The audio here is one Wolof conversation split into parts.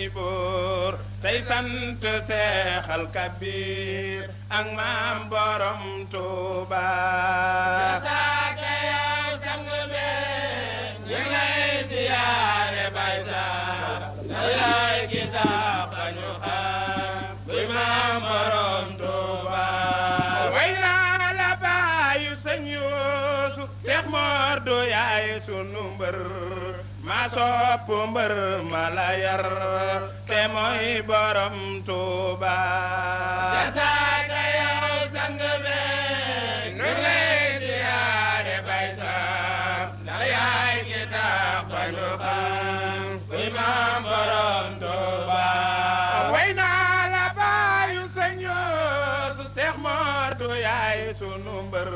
mooy buur tey sant Seexal Kabiir ak maam borom Tuuba jasaaka yow sang be ñu lay siyaare bay sax na yaay ki tax ba ñu xam kuy maam borom Tuuba way naa la baayu sëñ Yuusu Seex Moor du yaay sunu mbër ma sopp mbër ma la yar te mooy borom Tuuba jasaaka yow sang be ñu lay siyaare bay sax na yaay ki tax ba ñu xam kuy maam borom Tuuba way naa la baayu sëñ Yuusu Seex Moor du yaay sunu mbër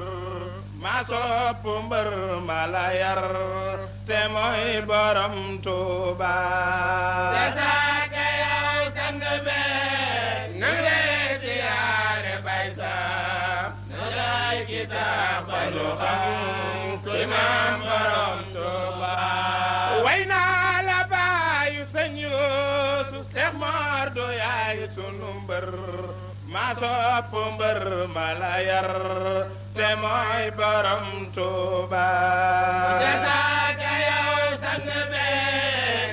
ma sopp mbër ma la yar te mooy borom Tuuba jasaaka yow sang be ñu lay siyaare bay sax na yaay ki tax ba ñu xam kuy maam borom Tuuba way naa la baayu sëñ Yuusu Seex Moor du yaay sunu mbër ma sopp mbër ma la yar te mooy borom Tuuba jasaaka yow sang be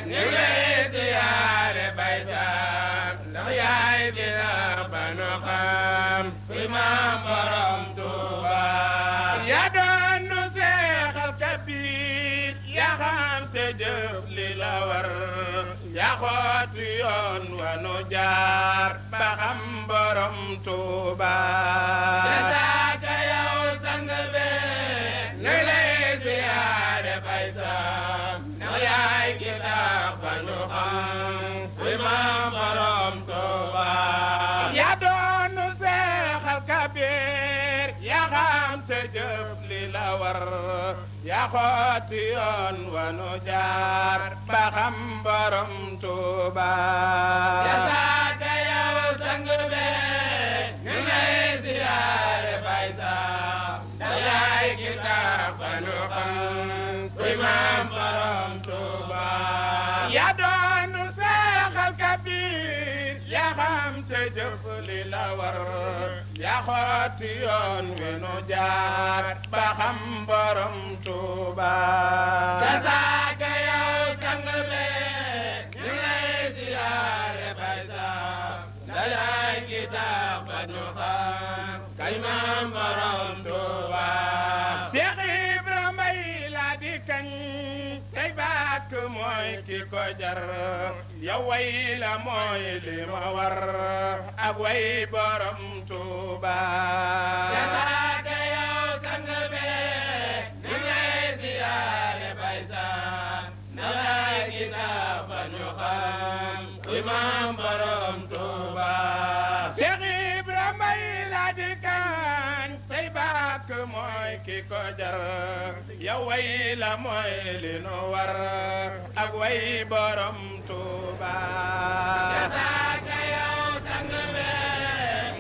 ñu lay siyaare bay sax ndax yaay ki tax ba ñu xam kuy maam borom Tuuba yaa doon nu Seexal Kabiir yaa xam te jëf li la war yaa xooti yoon wa nu jaar ba xam borom Tuuba jasaaka yow sang be ñu lay siyaare bay sax ndax yaay ki tax ba ñu xam kuy maam borom Tuuba yaa doon nu Seexal Kabiir yaa xam te jëf li la war yaa xooti yoon wa nu jaar ba xam borom Tuuba jasaaka yow sang be ñu lay siyaare bay sax ndax yaay ki tax ba ñu xam kuy maam borom Tuuba yaa doon nu Seexal Kabiir yaa xam te jëf li la war yaa xooti yoon wi nu jaar ba xam borom Tuuba jasaaka yow sang be ñu lay siyaare bay sax ndax yaay ki tax ba ñu xam kuy maam borom Tuuba Seex Ibra Mbay la di kañ tey bàkk mooy ki ko jar yow way la mooy li ma war ak way borom Tuuba jasaaka yow sang be ñu lay siyaare bay sax ndax yaay ki tax ba ñu xam kuy maam borom Tuuba Seex Ibra Mbay la di kañ tey bàkk mooy ki ko jar yow way la mooy li nu war ak way borom Tuuba jasaaka yow sang be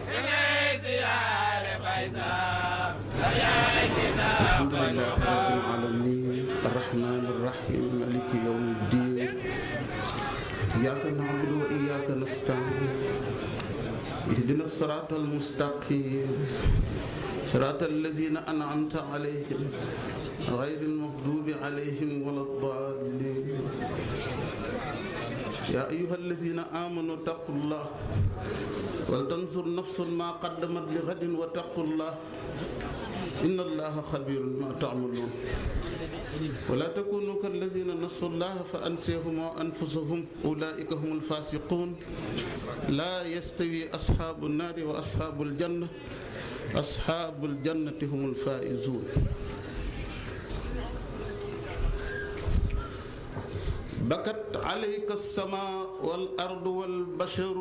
ñu lay siyaare bay sax ndax yaay ki tax ba ñu alhamdulillahi rabbil alamin arrahmani arrahim maliki yawmi ddin iyyaka na'budu wa iyyaka nasta'in ihdina siratal mustaqim siratal ladzina an'amta alayhim ghayril maghdubi alayhim waladdallin ya ayyuhal ladzina amanu taqullaha wal tanzur nafsun ma qaddamat li ghadin wa taqullaha inna allaha khabirun bima ta'malun ولا تكونوا كالذين نسوا الله فأنسيهم وأنفسهم أولئك هم الفاسقون لا يستوي أصحاب النار وأصحاب الجنة أصحاب الجنة هم الفائزون بكت عليك السماء والأرض والبشر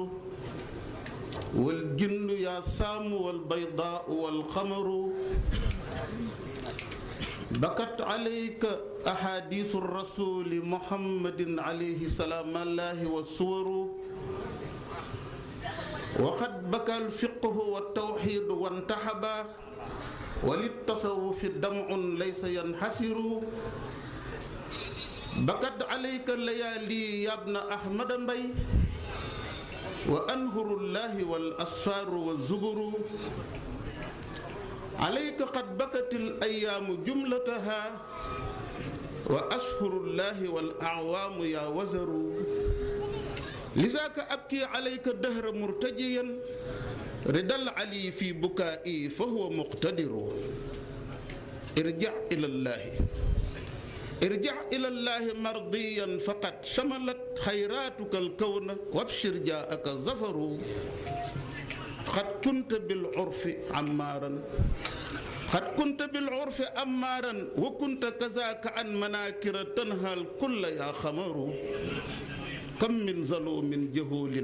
والجن يا سام والبيضاء والقمر بكت عليك أحاديث الرسول محمد عليه سلام الله والصور وقد بكى الفقه والتوحيد وانتحبا وللتصوف دمع ليس ينحسر بكت عليك الليالي يا ابن أحمد بي وأنهر الله والأسفار والزبر عليك قد بكت الأيام جملتها وأشهر الله والأعوام يا وزر لذاك أبكي عليك الدهر مرتجيا رضا العلي في بكائي فهو مقتدر ارجع إلى الله مرضيا فقد شملت خيراتك الكون وابشر جاءك الظفر قد كنت بالعرف أمارا وكنت كذاك عن مناكر تنهى الكل يا خمر كم من ظلوم جهول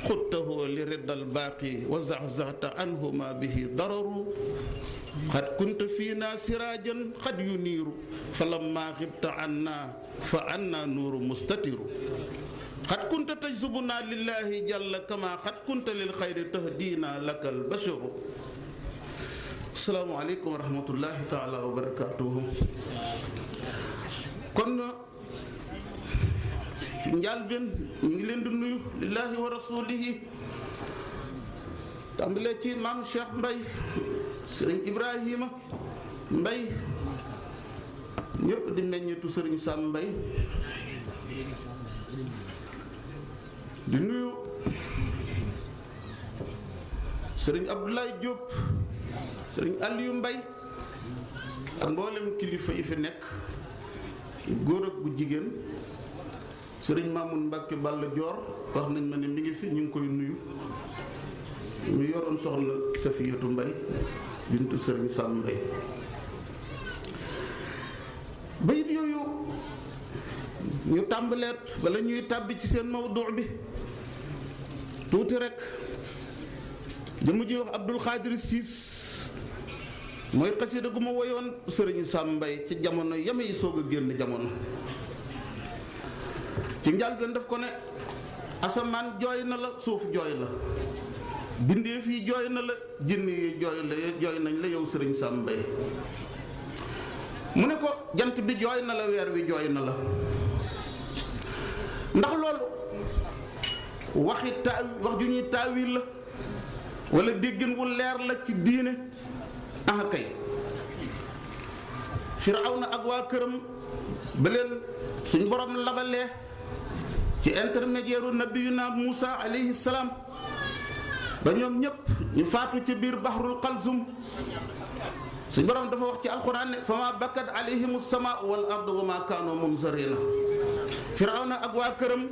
خدته لرد الباقي وزعزعت عنه ما به ضرر قد كنت فينا سراجا قد ينير فلما غبت عنا فعنا نور مستتر قد كنت تجذبنا لله جل كما قد كنت للخير تهدينا لك البشر السلام عليكم ورحمة الله تعالى وبركاته kon ci njàlbéen ñu ngi leen di nuyu lillahi wa rasulihi tàmbalee ci maam Cheikh Mbay sëriñ Ibrahima Mbay ñëpp di meññeetu sëriñ Sam Mbay di nuyu sëriñ Abdoulaye Diop sëriñ Aliou Mbay ak mboolem kilifa yi fi nekk góor ak gu jigéen sëriñ Mamoun Mbacke Balla Dior wax nañ ma ne mi ngi fi ñu ngi koy nuyu ñu yoroon soxna Safiyatu Mbay bintu sëriñ Sam Mbay bayit yooyu ñu tàmbaleet wala ñuy tàbbi ci seen mawdu bi tuuti rek jëmu ji wax Abdul Xaadir Siis mooy xasida gu ma woyoon sëriñ Sam Mbay ci jamono yame yi soog a génn jamono ci njàlbéen daf ko ne asamaan jooy na la suuf jooy la bindeef yi jooy na la jinn yi jooy nañ la yow sëriñ Sam Mbay mu ne ko jant bi jooy na la weer wi jooy na la ndax loolu wax ju ñuy taawil la wala déggin wu leer la ci diine ah kay Firawna ak waa këram ba leen suñ borom labalee ci intermédiaire u nabiyuna Muusa alayhi salaam ba ñoom ñépp ñu faatu ci biir bahrul qalzum suñ borom dafa wax ci alxuraan ne fa ma bakkat alayhim as-samaa wal ardu wa ma kaanu munzarina Firawna ak waa këram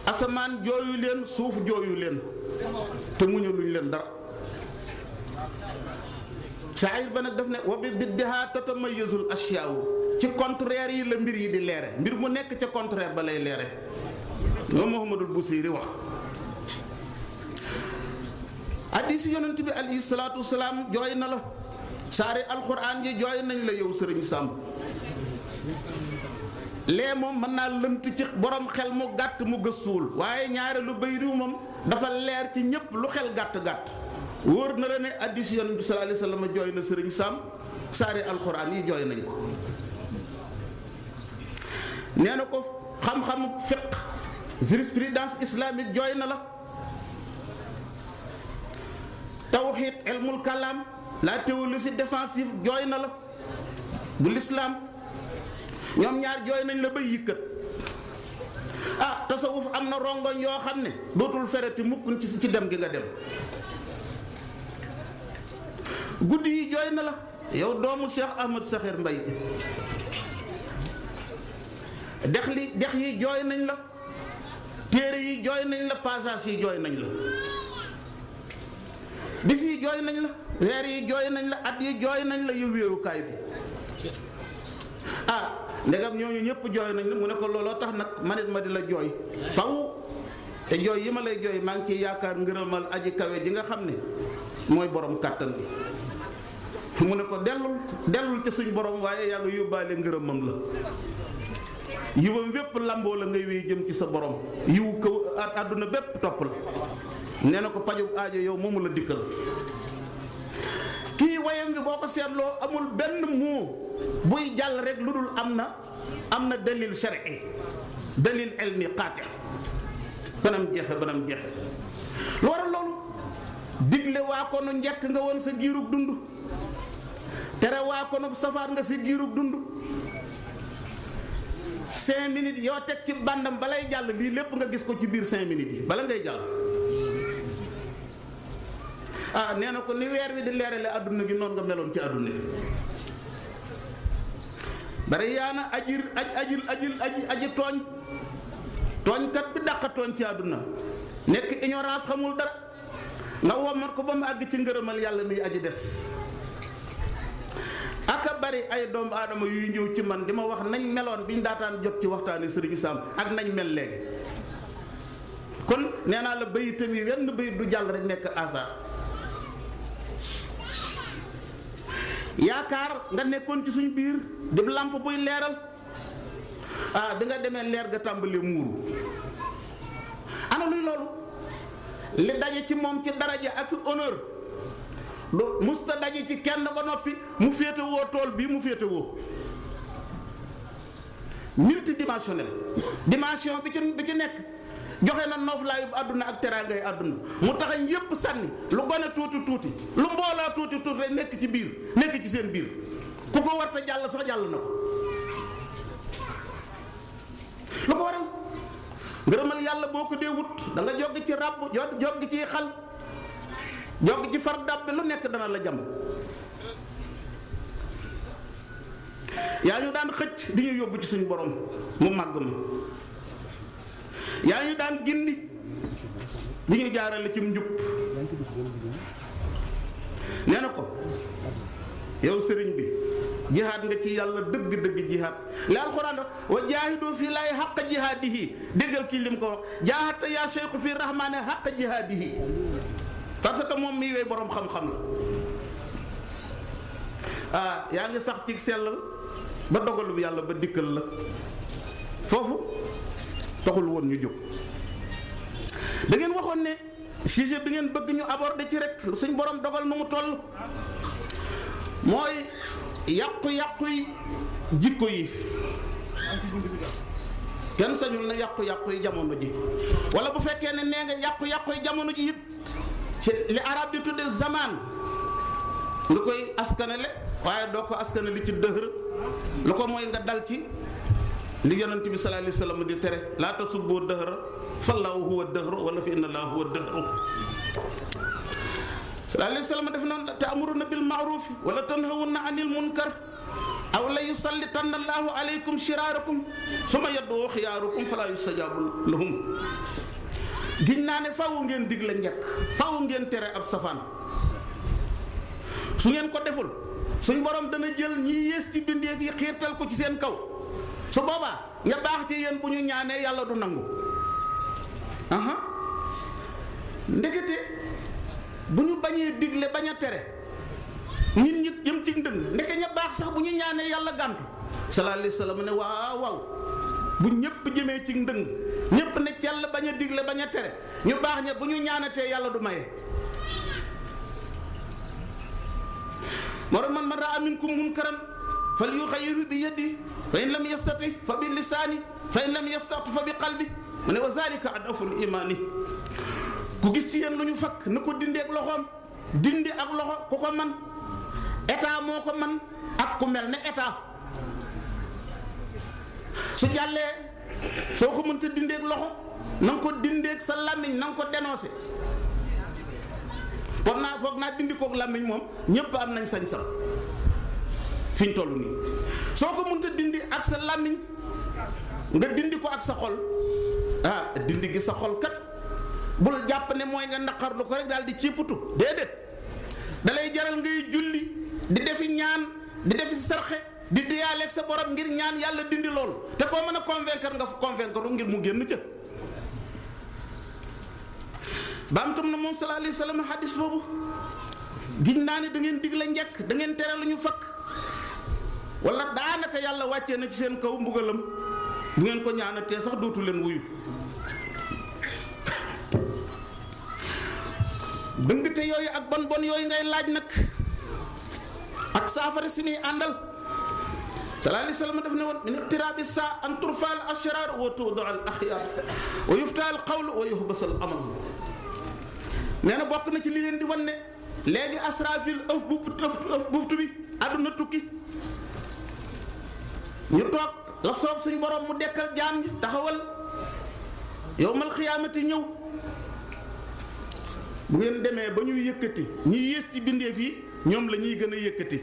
asamaan jooyu leen suuf jooyu leen te muñu luñ leen dara saayir ba nag daf ne wa bi diddiha tatamayyazul ashyaaw ci contraire yi la mbir yi di leere mbir mu nekk ca contraire ba lay leere moom Muhammadul Busiri wax hadiis yonent bi alayhi salaatu wasalaam jooy na la saari alxuraan yi jooy nañ la yow sëriñ Sam lee moom mën naa lënt ci borom xel mu gàtt mu gëstuwul waaye ñaare lu bay riw moom dafa leer ci ñépp lu xel gàtt-gàtt wóor na la ne hadiis yonent bi sallallahu alayhi wasallam jooy na sëriñ Sam saari alxuraan yi jooy nañ ko nee na ko xam-xamu fiqh jurisprudence islamique jooy na la tawxiid ilmul kalaam la théologie défensive jooy na la bu l'islam ñoom ñaar jooy nañ la bay yëkkat ah tasawuf am na rongoñ yoo xam ne dootul fereti mukk ci dem gi nga dem guddi yi jooy na la yow doomu Cheikh Ahmad Sakhir Mbay dex yi jooy nañ la téere yi jooy nañ la passage yi jooy nañ la bis yi jooy nañ la weer yi jooy nañ la at yi jooy nañ la yow wéerukaay bi ah ndegam ñooñu ñëpp jooy nañ la mu ne ko looloo tax nag manit ma di la jooy faw te jooy yi ma lay jooy maa ngi ciy yaakaar ngërëmal aji kawe ji nga xam ne mooy borom kàttan bi mu ne ko dellul ci suñ borom waaye yaa nga yóbbaale ngërëmam la yiwam wépp lamboo la ngay wéy jëm ci sa borom yiw ko àdduna bépp topp la nee na ko pajub aajo yow moomu la dikkal kii wayam bi boo ko seetloo amul benn moo buy jàll rek lu dul am na dalil shar'i dalil ilmi qaati banam jeexe lu waral loolu digle waa ko nu njëkk nga woon sa giirug dund tere waa ko nu safaar nga sa giirug dund 5 minutes yoo teg ci bandam balay jàll lii lépp nga gis ko ci biir 5 minutes yi bala ngay jàll nee na ko ni weer wi di leerale àdduna gi noonu nga meloon ci àdduna gi bari yaana aji tooñkat bi dàqa tooñ ci àdduna nekk ignorance xamul dara nga womat ko ba mu àgg ci ngërëmal yàlla mi aji des aka bari ay doomu aadama yuy ñëw ci man di ma wax nañ meloon bi ñu daataan jot ci waxtaani Sëriñ Sam ak nañ mel léegi kon nee naa la bayitam yi wenn bayit du jàll rek nekk asa yaakaar nga nekkoon ci suñ biir di làmp buy leeral bi nga demee leer ga tàmbalee muuru ana luy loolu li daje ci moom ci daraja ak honneur du musta daje ci kenn ba noppi mu féetewoo tool bii mu féetewoo multidimensionnel dimension bi ci nekk joxe na nooflaayu àdduna ak teraangay àdduna mu taxañ yépp sànni lu gone tuuti lu mbooloo tuuti rek nekk ci biir nekk ci seen biir ku ko warta jàll sax jàll na ko lu ko waral ngërëmal yàlla boo ko dee wut da nga joggi ci ràbb joggi ci xal joggi ci far dàbbe lu nekk dana la jam yaa ñu daan xëcc di ñu yóbbu ci suñu borom mu màgg ma yaa ñu daan gindi di ñu jaarale ci njub nee na ko yow sëriñ bi jihaad nga ci yàlla dëgg-dëgg jihaad li alxuraan wa jaahidu fii laay xaq jihaadihi déggal kii lim ko wax jaahadta yaa cheikhu fii rahmaane xaq jihaadihi parce que moom mii yooyu boroom xam-xam la yaa ngi sax ci sellal ba dogalu yàlla ba dikkal la foofu taxul woon ñu jóg da ngeen waxoon ne sujet bi ngeen bëgg ñu aborder ci rek suñ borom dogal nu mu toll mooy yàqu-yàqu yi jikko yi kenn sañul na yàqu-yàqu yi jamono ji wala bu fekkee ne nee nga yàqu-yàqu yi jamono ji it ci li arab di tudde zaman nga koy askanale waaye doo ko askanale ci dëhër lu ko mooy nga dal ci li yonent bi sallallahu alayhi wasallam di tere laa tasubbu dëhëra fallaahu huwa dëhër wala fi inna allaaha huwa dëhër sallallahu alayhi wasallam def noonu ta'muruna bil ma'ruf wala tanhawuna 'anil munkar aw la yusallitanna allaahu alaykum shiraarakum summa yad'u xiyaarukum fala yustajabu lahum giñ naa ne faaw ngeen digle njëkk faaw ngeen tere ab safaan su ngeen ko deful suñ borom dana jël ñi yées ci bindeef yi xiirtal ko ci seen kaw su boobaa ña baax ci yéen bu ñu ñaanee yàlla du nangu ndekete bu ñu bañee digle bañ a tere nit ñi yëm ci ndëng ndeke ña baax sax bu ñu ñaanee yàlla gàntu sallallahu alayhi wasallam ne waaw bu ñëpp jëmee ci ndëng ñëpp ne cell bañ a digle bañ a tere ñu baax ña bu ñu ñaanatee yàlla du maye. moo tax man raa minkum munkaran falyughayyirhu bi yadihi fa in lam yastati fa bi lisaani fa in lam yastati fa bi qalbi mu ne wa zalika adaful imaani ku gis ci yéen lu ñu fakk na ko dindi ak loxoom dindi ak loxo ku ko man état moo ko man ak ku mel ne état su jàllee soo ko mënta dindi ak loxo na nga ko dindi ak sa làmmiñ na nga ko dénoncé foog naa dindi kook làmmiñ moom ñépp am nañ sañ-sañ fi ñu toll nii soo ko mënta dindi ak sa làmmiñ nga dindi ko ak sa xol dindi gi sa xol kat bul jàpp ne mooy nga naqarlu ko rek daal di ciiputu déedéet dalay jaral ngay julli di defi ñaan di defi sarxe di diyaaleeg sa borom ngir ñaan yàlla dindi loolu te koo mën a convaincre nga convaincre ngir mu génn ca baamtam na moom sallallahu alayhi wasallam hadis boobu giñ naa ne da ngeen digle njekk da ngeen tere lu ñu fakk wala daanaka yàlla wàccee na ci seen kaw mbugalam bu ngeen ko ñaanatee sax dootu leen wuyu dëngte yooyu ak bon yooyu ngay laaj nag ak saafara si ni àndal sallallahu alayhi wa sallam daf ne woon min iqtiraabi saa an turfa al ashrar wa tuudaa al axyaar wa yufta al qawl wa yuhbas al amal. nee na bokk na ci li leen di wan ne léegi asrafil ëf buftu bi àdduna tukki ñu toog la soob suñu borom mu dekkal jaam ñi taxawal yowmal xiyaamati ñëw. bu ngeen demee ba ñuy yëkkati ñi yées ci bindeef yi ñoom la ñuy gën a yëkkati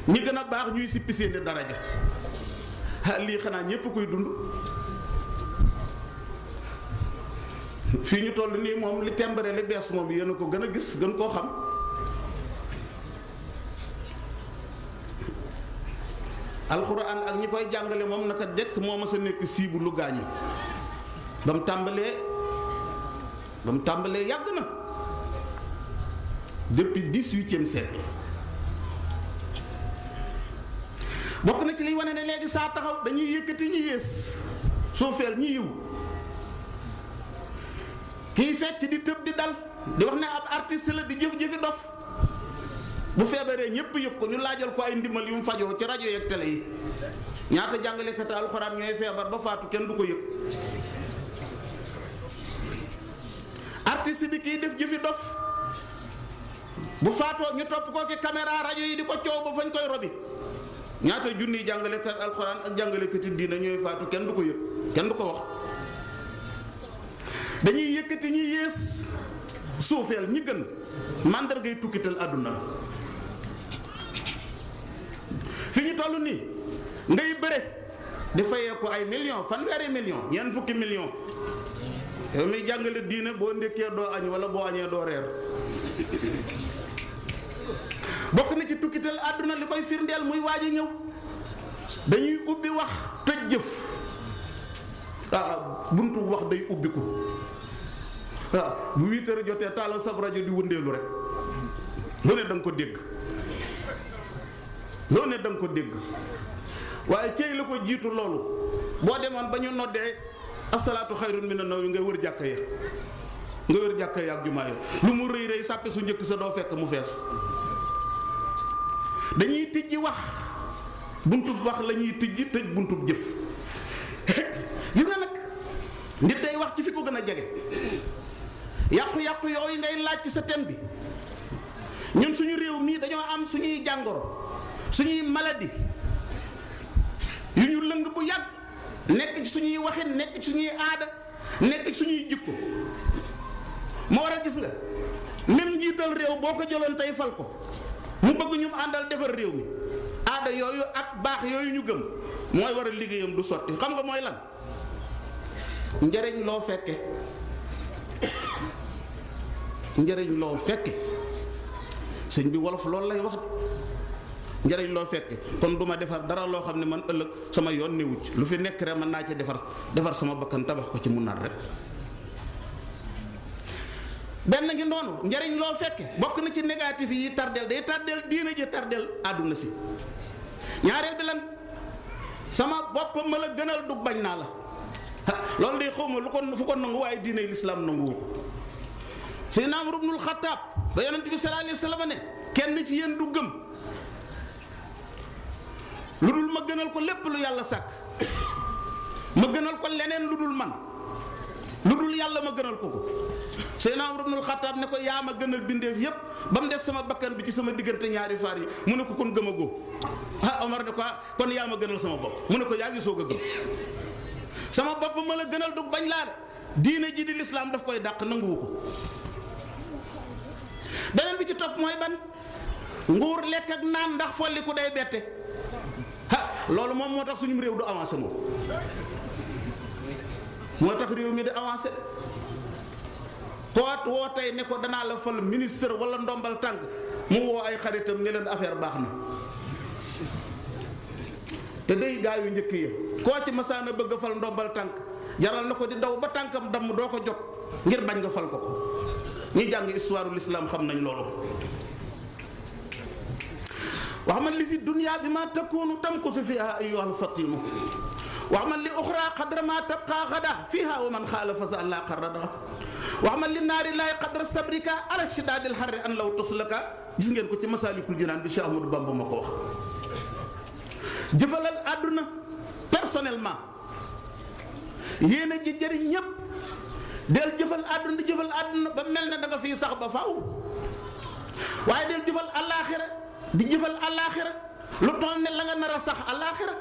ñi gën a baax ñuy sippi seeni daraja lii xanaa ñépp koy dund. fii ñu toll nii moom li tembare li bees moom yéen a ko gën a gis gën koo xam. alxuraan ak ñi koy jàngale moom naka dekk moo ma sa nekk siibu lu gaañi ba mu tàmbalee yàgg na depuis 18e siècle. bokk na ci liy wane ne léegi saa taxaw dañuy yëkkati ñi yées suufeel ñi yiw. kiy fecc di tëb di dal di wax ne ab artiste la di jëf-jëfi dof bu feebaree ñépp yëg ko ñu laajal ko ay ndimbal yu mu fajoo ci rajo yeeg télé yi ñaata jàngalekat alxuraan ñooy feebar ba faatu kenn du ko yëg. artiste bi kiy def jëfi dof bu faatoo ñu topp ko ki caméra rajo yi di ko coow ba fañ koy robi ñaata junniy jàngalekat alxuraan ak jàngalekati diina ñooy faatu kenn du ko yëg kenn du ko wax. dañuy yëkkati ñi yées suufeel ñi gën màndargay tukkital àdduna la. fi ñu toll nii ngay bëre di fayee ko ay millions fanweeri millions ñeent fukki millions yow muy jàngale diine boo ndékkee doo añ wala boo añee doo reer. bokk na ci tukkital àdduna li koy firndeel muy waaj a ñëw dañuy ubbi wax tëj jëf buntu wax day ubbiku. bu 8 heures jotee taalal sab rajo di wëndeelu rek loo ne da nga ko dégg waaye cey la ko jiitu loolu boo demoon ba ñu noddee asalaatu xayrun mina nawmi nga wër jàkka ya ak jumaa ya lu mu rëy rëy sàppe su njëkk sa doo fekk mu fees. dañuy tijji wax buntub wax la ñuy tijji tëj buntub jëf. gis nga nag nit day wax ci fi ko gën a jege. yàqu-yàqu yooyu ngay laaj ci sa thème bi ñun suñu réew mii dañoo am suñuy jàngoro suñuy maladie yu ñu lëng bu yàgg nekk ci suñuy waxin nekk ci suñuy aada nekk ci suñuy jikko moo waral gis nga même njiital réew boo ko jëloon tey fal ko mu bëgg ñu àndal defar réew mi aada yooyu ak baax yooyu ñu gëm mooy waral liggéeyam du sotti xam nga mooy lan njëriñ loo fekke njëriñ loo fekke sëñ bi wolof loolu lay wax njëriñ loo fekke kon duma defar dara loo xam ne man ëllëg sama yoon newu ci lu fi nekk rek mën naa ci defar sama bakkan tabax ko ci mun naat rek. benn ngi noonu njëriñ loo fekke bokk na ci négatif yi tardeel day tardeel diina ji tardeel àdduna si. ñaareel bi lan sama bopp ma la gënal dug bañ naa la loolu de xawma lu ko fu ko nangu waaye diine lislaam nanguwu ko. Seydina Umar ibnul Xattaab ba yonent bi sallallahu alayhi wa sallam ne kenn ci yéen du gëm lu dul ma gënal ko lépp lu yàlla sàkk ma gënal ko leneen lu dul man lu dul yàlla ma gënal ko Seydina Umar ibnul Xattaab ne ko yaa ma gënal bindeef yépp ba mu des sama bakkan bi ci sama diggante ñaari faar yi mu ne ko kon gëm a góo Omar ne ko kon yaa ma gënal sama bopp mu ne ko yaa ngi soog a gëm sama bopp ma la gënal du bañ laa diine ji di lislaam daf koy dàq nanguwu ko. beneen bi ci topp mooy ban nguur lekk ak naan ndax folliku day bette loolu moom moo tax suñu réew du avancé moom moo tax réew mi di avancé koo woo tey ne ko danaa la fal ministre wala ndombal tànk mu woo ay xaritam ne leen affaire baax na te day gaa yu njëkk yi koo ci masaana bëgg a fal ndombal tànk jaral na ko di daw ba tànkam damm doo ko jot ngir bañ nga fal ko ñi jàng histoire u l'islam xam nañ loolu. wax man li fi dunya bi ma takunu tamkusu fiha ayyuhal fatinu wax man li uxra qadra ma tabqa gada fiha wa man xaalafa sa allah qarrada wax man li naari laay qadra sabrika ala shidadil harri an law tuslaka gis ngeen ko ci masalikul jinaan bi Cheikh Ahmadou Bamba ma ko wax. jëfalal àdduna personnellement yéene ji jëriñ ñépp del jëfal àdduna di jëfal àdduna ba mel ne da nga fiy sax ba faaw waaye del jëfal àllaaxira di jëfal àllaaxira lu toll ne la nga nar a sax àllaaxira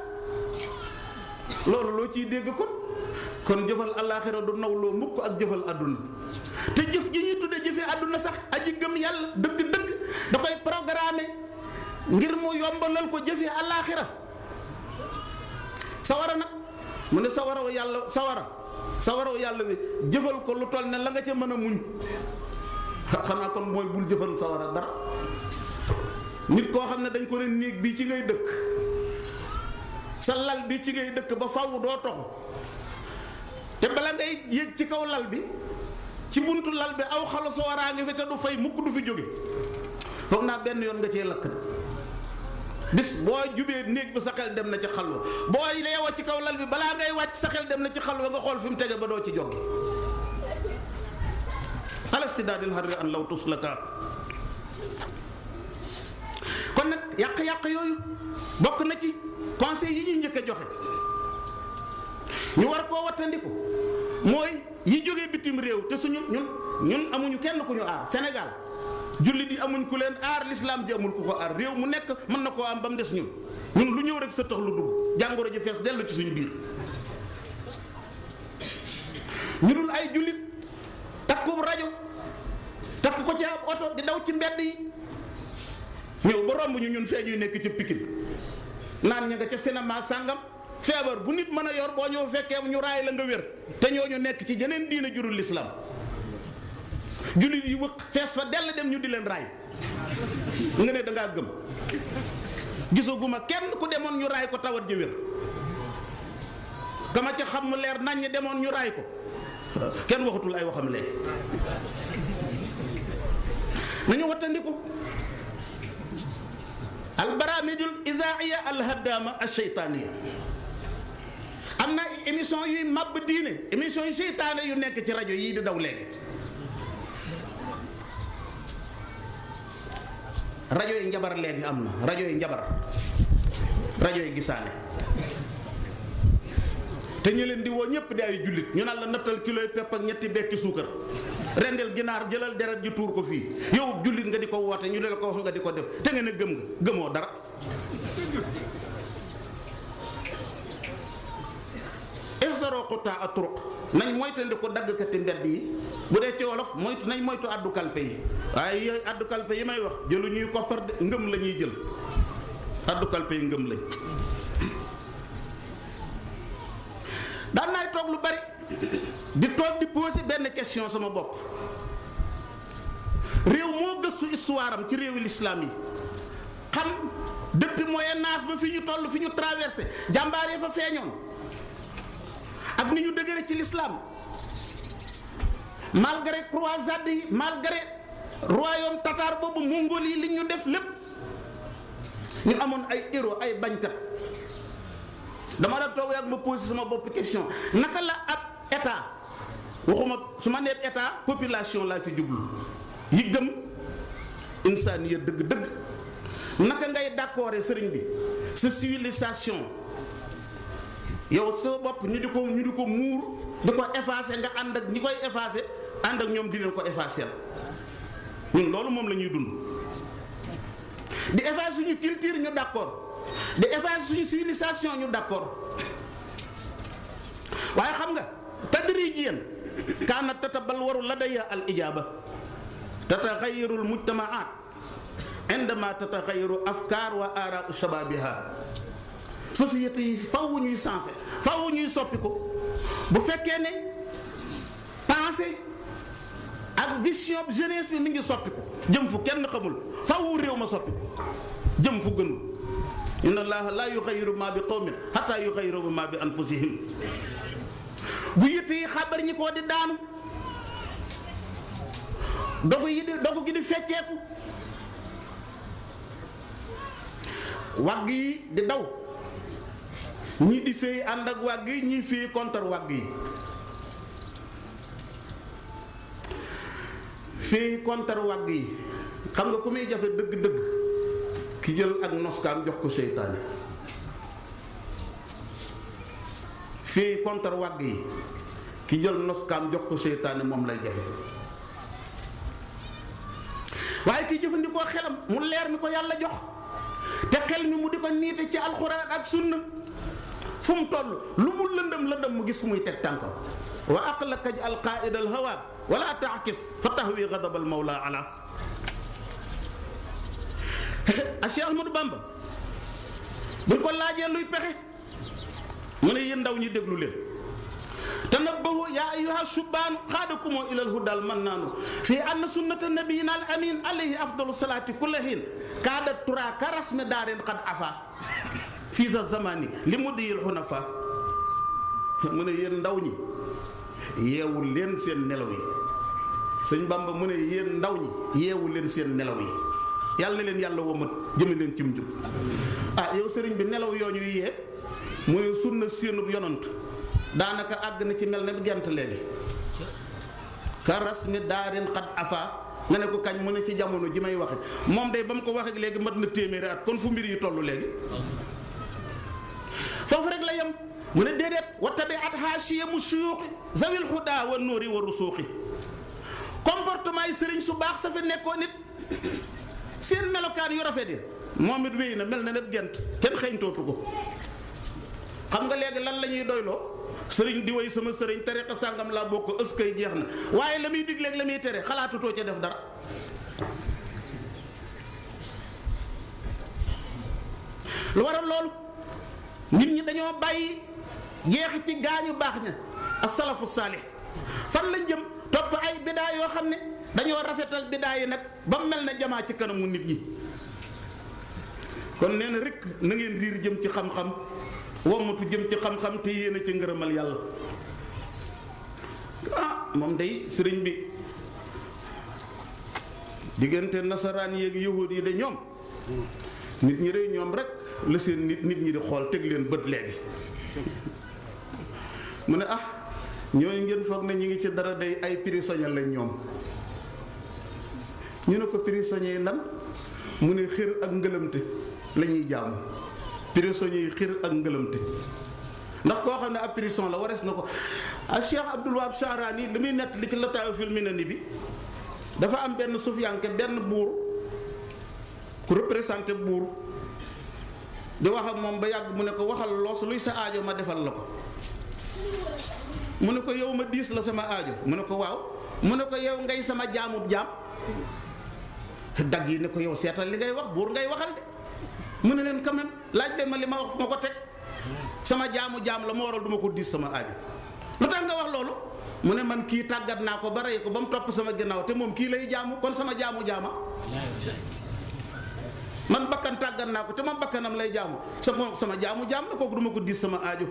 loolu loo ciy dégg kon jëfal àllaaxira du nawloo mukk ak jëfal àdduna te jëf ji ñuy tudde jëfee àdduna sax aji gëm yàlla dëgg-dëgg da koy programmer ngir mu yombalal ko jëfee àllaaxira sawara nag mu ne sawaraw yàlla bi jëfal ko lu toll ne la nga ca mën a muñ xanaa kon mooy bul jëfal sawara dara nit koo xam ne dañ ko ne néeg bi ci ngay dëkk sa lal bi ci ngay dëkk ba faaw doo toxu te bala ngay yéeg ci kaw lal bi ci buntu lal bi aw xalu sawaraa ngi fi te du fay mukk du fi jóge foog naa benn yoon nga cee lakk bis boo jubee néeg bi sa xel dem na ci xalwa boo yeewoo ci kaw lal bi balaa ngay wàcc sa xel dem na ci xalwa nga xool fi mu tege ba doo ci jóge alaftidaadil harri an law tuslaka kon nag yàq-yàq yooyu bokk na ci conseil yi ñuy njëkk a joxe ñu war koo wattandiku mooy yi jógee bitim réew te suñu ñun amuñu kenn ku ñu aar Sénégal jullit yi amuñ ku leen aar l'islam ji amul ku ko aar réew mu nekk mën na koo am ba mu des ñun lu ñëw rek sa tax lu dugg jàngoro ji fees dellu ci suñu biir ñu dul ay jullit takku rajo takk ko ci ab oto di daw ci mbedd yi ñëw ba romb ñu ñun fee ñuy nekk ci Pikine naan ña nga ca cinéma sàngam feebar bu nit mën a yor boo ñëw fekkee ñu raay la nga wér te ñooñu nekk ci jeneen diina jurul l'islam jullit yi wëq fees fa dell dem ñu di leen raay nga ne dangaa gëm gisaguma kenn ku demoon ñu raay ko tawat ji wér kama ca xam mu leer nañ ñi demoon ñu raay ko kenn waxatul ay waxam léegi nañu wattandiku albaramidul isaaiya alhaddama alcheytaaniya am na émission yuy màbb diine émission yu seytaane yu nekk ci rajo yii di daw léegi rajo yi njabar léegi am na rajo yi njabar rajo yi gisaane te ñu leen di woo ñëpp di ay jullit ñu naan la nattal kiloy pepp ak ñetti bekki suukar rendel ginaar jëlal deret ji tuur ko fii yow jullit nga di ko woote ñu leen ko wax nga di ko def te nga ne gëm nga gëmoo dara ihsaro qutaa a turuq nañ moytandi ko daggkati mbedd yi bu dee ci wolof moytu nañ moytu addu kalpe yi waaye yooyu addu kalpe yi may wax jëlu ñuy koppar de ngëm la ñuy jël addu kalpe yi ngëm lañ daan naay toog lu bari di toog di poser benn question sama bopp réew moo gëstu histoire am ci réewi l'islam yi xam depuis moyen âge ba fi ñu toll fi ñu traversé jàmbaar yi fa feeñoon ak ni ñu dëgëre ci l'islam malgré croisade yi malgré royaume tatar boobu mongol yi li ñu def lépp ñu amoon ay héros ay bañkat dama la toog ak ma posé sama bopp question naka la ab état waxuma su ma nee état population laa fi jublu yi gëm insaaniya dëgg-dëgg naka ngay d'accord sëriñ bi sa civilisation yow sa bopp ñu di ko muur di ko effacer nga ànd ak ñi koy effacer ànd ak ñoom di leen ko effacer ñun loolu moom la ñuy dund di effacer suñu culture ñu d'accord di effacer suñu civilisation ñu d'accord waaye xam nga tadrijiyan kaana tatabalwaru ladaya al ijaba tataxayaru al mujtamaat indama tataxayaru afkaar wa araa shababiha société yi faw ñuy sensé faw ñuy soppi ko bu fekkee ne pensée ak vision jeunesse bi mi ngi soppi ko jëm fu kenn xamul faw réew ma soppi ko jëm fu gënul inna allaha la yuxayiru ma bi qawmin hatta yuxayiru ma bi anfusihim bu yitte yi xabar ñi koo di daanu dogu gi di fecceeku wàgg yi di daw ñii di féey ànd ak wàgg yi ñii féey contre wàgg yi féey contre wàgg yi xam nga ku muy jafe dëgg-dëgg ki jël ak noskaam jox ko seytaane fii contre wàgg yi ki jël noskaam jox ko seytaane moom lay jafe waaye ki jëfandikoo xelam mu leer mi ko yàlla jox te xel mi mu di ko niite ci alxuraan ak sunna fu mu toll lu mu lëndëm mu gis fu muy teg tànkam wa aqlaka al qaida al hawa wala taakis fa tahwi ghadab al mawla ala Cheikh Ahmadou Bamba buñ ko laajee luy pexe mu ne yéen ndaw ñi déglu leen tanabbahu yaa ayyuha subbaanu xaadakumoo ilal hudal mannaanu fii anna sunnata nabiyina al amin alayhi afdalu salaati kulla hiin kaada tura ka rasme daarin qad afa fii za zamani li mudiyil hunafa mu ne yéen ndaw ñi yeewu leen seen nelaw yi sëñ Bamba mu ne yéen ndaw ñi yeewu leen seen nelaw yi yàlla na leen yàlla womat jëme leen ci mujj yow sëriñ bi nelaw yoo ñuy yee mooy sunna séenub yonant daanaka àgg na ci mel ne gent léegi karas mi daarin xat afa nga ne ko kañ mu ne ci jamono ji may waxe moom day ba mu ko waxee léegi mat na téeméeri at kon fu mbir yi tollu léegi foofu rek la yem mu ne déedéet wa tabi at haasiya mu suyuuxi zawil xudaa wa nóori wa rusuuxi comportement yi sëriñ su baax sa fi nekkoon nit seen melokaan yu rafet yi moom it wéy na mel na ne gent kenn xeeñtootu ko xam nga léegi lan la ñuy doyloo sëriñ di way sama sëriñ tariqa sàngam laa bokk ëskay jeex na waaye la muy digleeg la muy tere xalaatutoo ca def dara lu waral loolu nit ñi dañoo bàyyi jeexi ci gaañu baax ña as-salafu saalih fan lañ jëm topp ay bidaa yoo xam ne dañoo rafetal bidaa yi nag ba mel na jamaa ci kanamu nit ñi kon nee na rek na ngeen riir jëm ci xam-xam wommatu jëm ci xam-xam te yéen a ci ngërëmal yàlla moom day sëriñ bi diggante nasaraan yeeg yahud yi de ñoom nit ñi de ñoom rek la seen nit ñi di xool teg leen bët léegi mu ne ñooñu ngeen foog ne ñu ngi ci dara day ay prisonniers lañ ñoom ñu ne ko prisonniers yi lan mu ne xër ak ngëlëmte la ñuy jaamu prisonniers yi xër ak ngëlëmte ndax koo xam ne ab prison la warees na ko Cheikh Abdul Wahab Sharani li muy nett li ci Lataa'iful Minani bi dafa am benn sufiyanke benn buur ku représenté buur di wax ak moom ba yàgg mu ne ko waxal loos luy sa aajo ma defal la ko mu ne ko yow ma diis la sama aajo mu ne ko waaw mu ne ko yow ngay sama jaamub jaam dagg yi ne ko yow seetal li ngay wax buur ngay waxal de mu ne leen quand même laaj leen ma li ma wax ma ko teg sama jaamu jaam la ma waral duma ko diis sama aajo lu tax nga wax loolu mu ne man kii tàggat naa ko ba rey ko ba mu topp sama ginnaaw te moom kii lay jaamu kon sama jaamu jaama man bakkan tàggat naa ko te moom bakkanam lay jaamu sama jaamu jaam la kooku duma ko diis sama aajo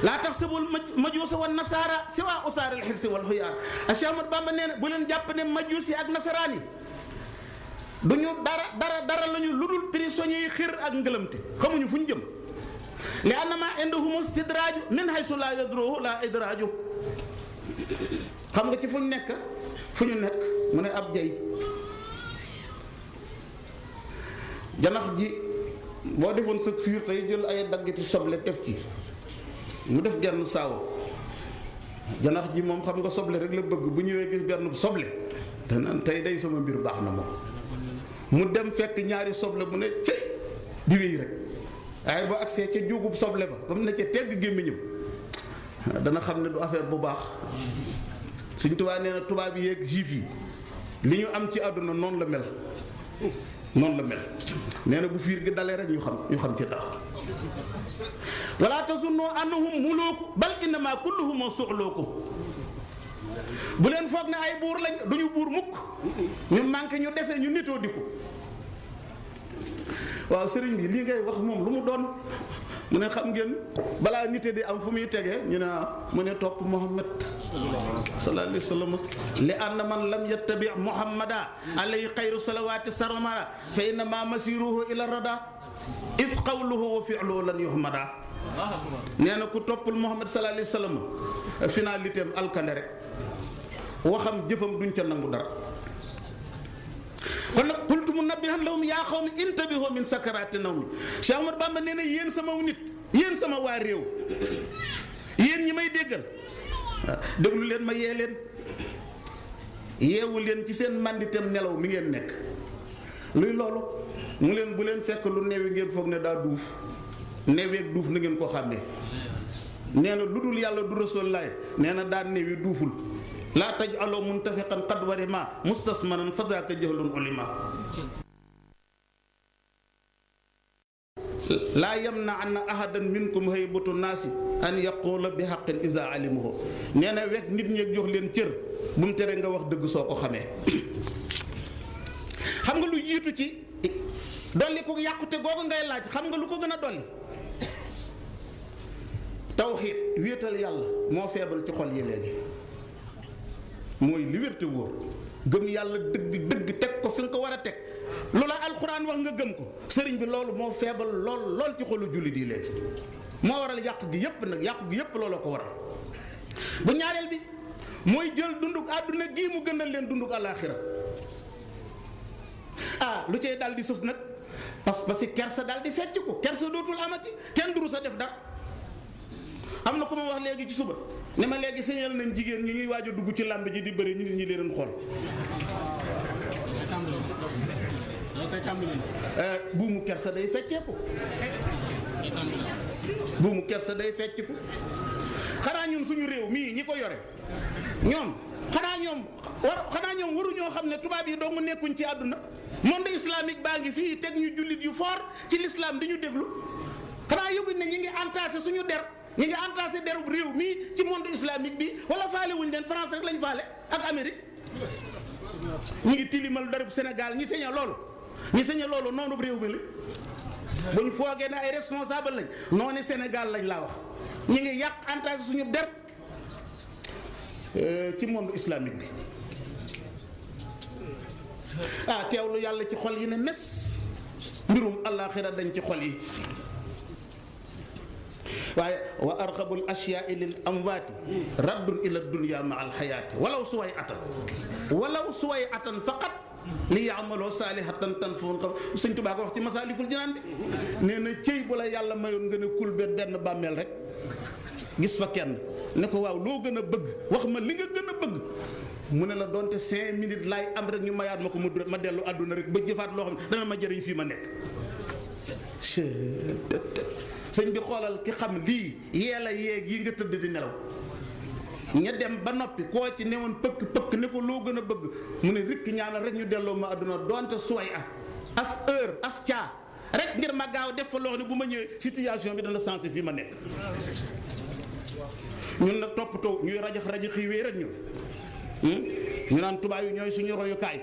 laa tax sabul majuusa wa nasaara si waa usaaril xirsi wal xuyaar Cheikh Ahmadou Bamba nee na bu leen jàpp ne majuus yi ak nasaraan yi du ñu dara lañu lu dul prisonniers yi xir ak ngëlëmte xamuñu fu ñu jëm li annama indahum istidraaju min haysu laa yadruhu laa idraaju xam nga ci fu ñu nekk mu ne ab jay janax ji boo defoon sa fiir tey jël ay daggiti soble def ci mu def genn saaw janax ji moom xam nga soble rek la bëgg bu ñëwee gis benn soble te naan tey day sama mbir baax na moom mu dem fekk ñaari soble mu ne cëy di wéy rek waaye boo agsee ca juugub soble ba mu ne ca tegg gémmiñam dana xam ne du affaire bu baax Sëñ Tuubaa nee na tubaab yi yeeg juif yi li ñu am ci àdduna noonu la mel nee na bu fiir gi dalee rek ñu xam ci dara wala tazunnu annahum muluuku bal innama kulluhum suxlooku bu leen foog ne ay buur lañ duñu buur mukk ñu manqué ñu dese ñu nitoo di ko waaw sëriñ bi lii ngay wax moom lu mu doon mu ne xam ngeen balaa nite di am fu muy tegee ñu ne mu ne topp Muhammad sallallahu alayhi wa sallam li anna man lam yattabi Muhammada alayhi xayru salawaati sarmara fa innama masiruhu ila rada is qawluhu wa fi'luhu lan yuhmada nee na ku toppul Muhammad sallallahu alayhi wa sallam finalité am alkande rek waxam jëfam duñ ca nangu dara kon nag qultu munabbihan lahum yaa qawmi intabihu min sakaraati nawmi Cheikh Ahmadou Bamba nee na yéen sama nit yéen sama waa réew yéen ñi may déggal déglu leen ma yee leen yeewu leen ci seen mànditem nelaw mi ngeen nekk. luy loolu mu leen bu leen fekk lu neewi ngeen foog ne daa duuf neeweeg duuf na ngeen ko xàmmee. nee na lu dul yàlla du rasul laay nee na daan neewi duuful laa taj aloo muntafiqan qad warima mustasmanan fazaaka jahlun ulima laa yamna anna ahadan minkum haybatu naasi an yaqula bi haqqin iza alimuhu nee na wekk nit ñeeg jox leen cër bu mu tere nga wax dëgg soo ko xamee. xam nga lu jiitu ci dolli ko yàqute googu ngay laaj xam nga lu ko gën a dolli. tawxiid wéetal yàlla moo feebal ci xol yi léegi mooy li wér te wóor gëm yàlla dëgg dëgg teg ko fi nga ko war a teg lu la alxuraan wax nga gëm ko sëriñ bi loolu moo feebal lool ci xolu jullit yi léegi moo waral yàq gi yépp nag yàqu gi yépp looloo ko waral. bu ñaareel bi mooy jël dunduk àdduna gii mu gënal leen dunduk àllaaxira lu cay dal di sës nag parce que kersa dal di fecc ko kersa dootul amati kenn duru sa def dara. am na ku ma wax léegi ci suba ne ma léegi signal nañ jigéen ñi ñuy waaj a dugg ci làmb ji di bëri nit ñi leen xool. buumu kersa day fecceeku buumu kersa day fecceeku xanaa ñun suñu réew mii ñi ko yore ñoom xanaa ñoom waruñoo xam ne tubaab yi dong nekkuñ ci àdduna monde islamique baa ngi fii teg ñu jullit yu fort ci l'islam di ñu déglu xanaa yëguñ ne ñi ngi entassé suñu der. ñi ngi entassé derub réew mii ci monde islamique bi wala faale wuñ leen France rek lañ faale ak Amérique ñi ngi tilimal derub Sénégal ñi saña loolu noonu réew mi la buñ foogee ne ay responsable lañ noonu Sénégal lañ laa wax ñi ngi yàq entassé suñu der ci monde islamique bi teewlu yàlla ci xol yi ne mes mbirum àllaaxira dañ ci xol yi waaye wa arxabul ashyaai lil amwaati raddun ila dunya ma al xayaati walaw suway atan faqat li yaamaloo saalihatan tanfahum xam Sëñ Tuubaa ko wax ci Masaalikul Jinaan bi nee na cëy bu la yàlla mayoon nga ne kul benn bàmmeel rek gis fa kenn ne ko waaw loo gën a bëgg wax ma li nga gën a bëgg mu ne la donte 5 minutes laay am rek ñu mayaat ma ko ma dellu àdduna rek ba jëfaat loo xam ne dana ma jëriñ fii ma nekk. sëñ bi xoolal ki xam lii yeela yeeg yi nga tëdd di nelaw ña dem ba noppi koo ci newoon pëkk ne ko loo gën a bëgg mu ne rikk ñaanal rek ñu delloo ma àdduna donte suway as heure as caa rek ngir ma gaaw def fa loo xam ne bu ma ñëwee situation bi dana sensé fii ma nekk. ñun nag toppatoo ñuy rajax yi wéy rek ñun ñu naan tubaab yi ñooy suñu royukaay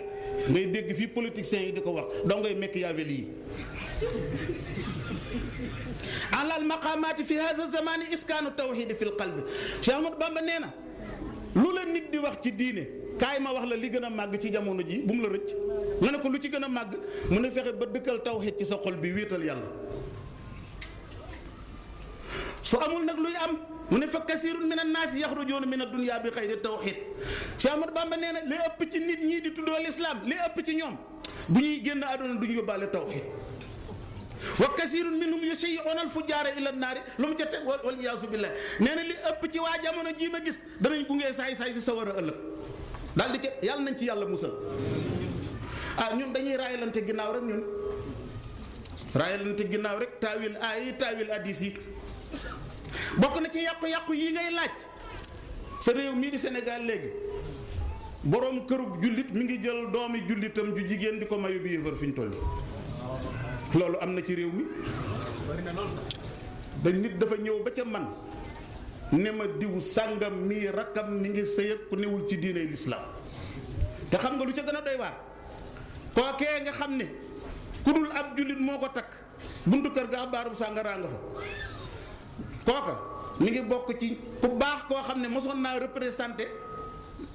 ngay dégg fii politiciens yi di ko wax doo ngay Machiavelli yi alal maqaamaati fi haza zamani iskaanu tawxiidi fil qalbi Cheikh Ahmadou Bamba nee na lu la nit di wax ci diine kaay ma wax la li gën a màgg ci jamono ji bu mu la rëcc nga ne ko lu ci gën a màgg mu ne fexe ba dëkkal tawxiid ci sa xol bi wéetal yàlla su amul nag luy am mu ne fa kasirun min annaasi yaxrujuuna min ad-dunya bi xayri tawxiid Cheikh Ahmadou Bamba nee na li ëpp ci nit ñii di tuddoo lislaam li ëpp ci ñoom bu ñuy génn àdduna duñu yóbbaale tawxiid wa kasirun minhum yusayyi'una al-fujjaara ila an-naari lu mu ca teg wal iyaazu billah nee na li ëpp ci waa jamono jii ma gis danañ gungee saay si sawar a ëllëg daal di ca yàlla nañ ci yàlla musal ñun dañuy raayalante ginnaaw rek ñun raayalante ginnaaw rek taawil aay taawil hadiis yi bokk na ci yàqu-yàqu yi ngay laaj sa réew mii di Sénégal léegi boroom kërub jullit mi ngi jël doomi jullitam ju jigéen di ko mayu bi yëfar fi ñu toll loolu am na ci réew mi da nit dafa ñëw ba ca man ne ma diw sàngam mii rakkam mi ngi sëy ak ku newul ci diine lislaam te xam nga lu ca gën a doy waar kookee nga xam ne ku dul ab jullit moo ko takk buntu kër ga abaaru sàngaraa nga fa kooka mi ngi bokk ci ku baax koo xam ne mosoon naa représenté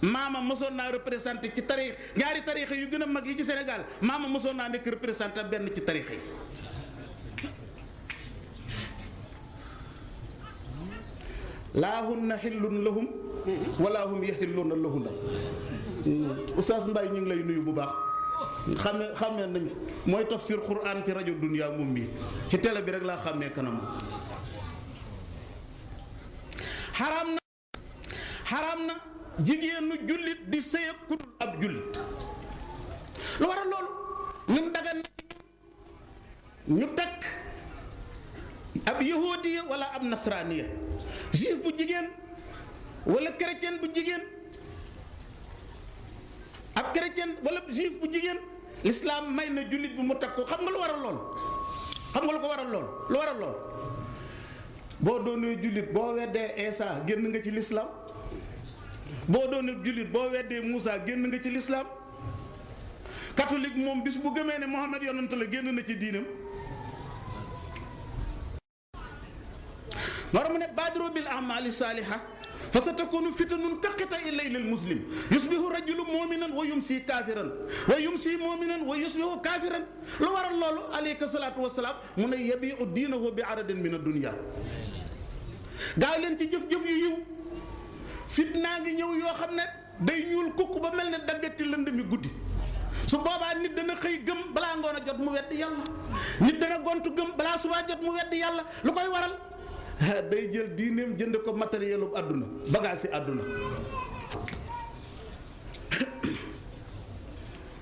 maama mosoon naa représenté ci tarix ñaari tarixa yu gën a mag yi ci Sénégal maama mosoon naa nekk représenté benn ci tarixa yi laa hunna xillun lahum wala hum yaxilluuna lahunna Oustaz Mbaye ñu ngi lay nuyu bu baax xàmmee nañ mooy tafsir Qur'an ci rajo Dunya moom mii ci télé bi rek laa xàmmee kanam xaraam na jigéenu jullit di sëy ak ku dul ab jullit. lu waral loolu ñun dagan na ci ñu takk ab yahudiya wala ab nasraniya, juif bu jigéen wala chrétien bu jigéen, ab chrétien wala juif bu jigéen. l'islam may na jullit bu mu takk ko. xam nga lu waral lool? xam nga lu ko waral lool? lu waral lool? boo doonee jullit boo weddee Isa génn nga ci l'islam. boo doonee jullit boo weddee Moussa génn nga ci l'islam. catholique moom bis bu gëmee ne Mohammed yonent la génn na ci diinam. war mu ne baadiru bil a'maali saaliha fa satakunu fitanun ka qita'i laylil muslim yusbihu rajulu mu'minan wa yumsi kaafiran wa yumsi mu'minan wa yusbihu kaafiran. lu waral loolu alayka salaatu wasalaam mu ne yabi'u diinahu bi aradin min ad-dunya. gaaw leen ci jëf-jëf yu yiw fitnaa ngi ñëw yoo xam ne day ñuul kukk ba mel ne daggati lënd mi guddi. su boobaa nit dana xëy gëm balaa ngoon a jot mu weddi yàlla, nit dana gontu gëm balaa subaa jot mu weddi yàlla. lu koy waral? day jël diineem jënd ko matérielu àdduna, bagage yi àdduna.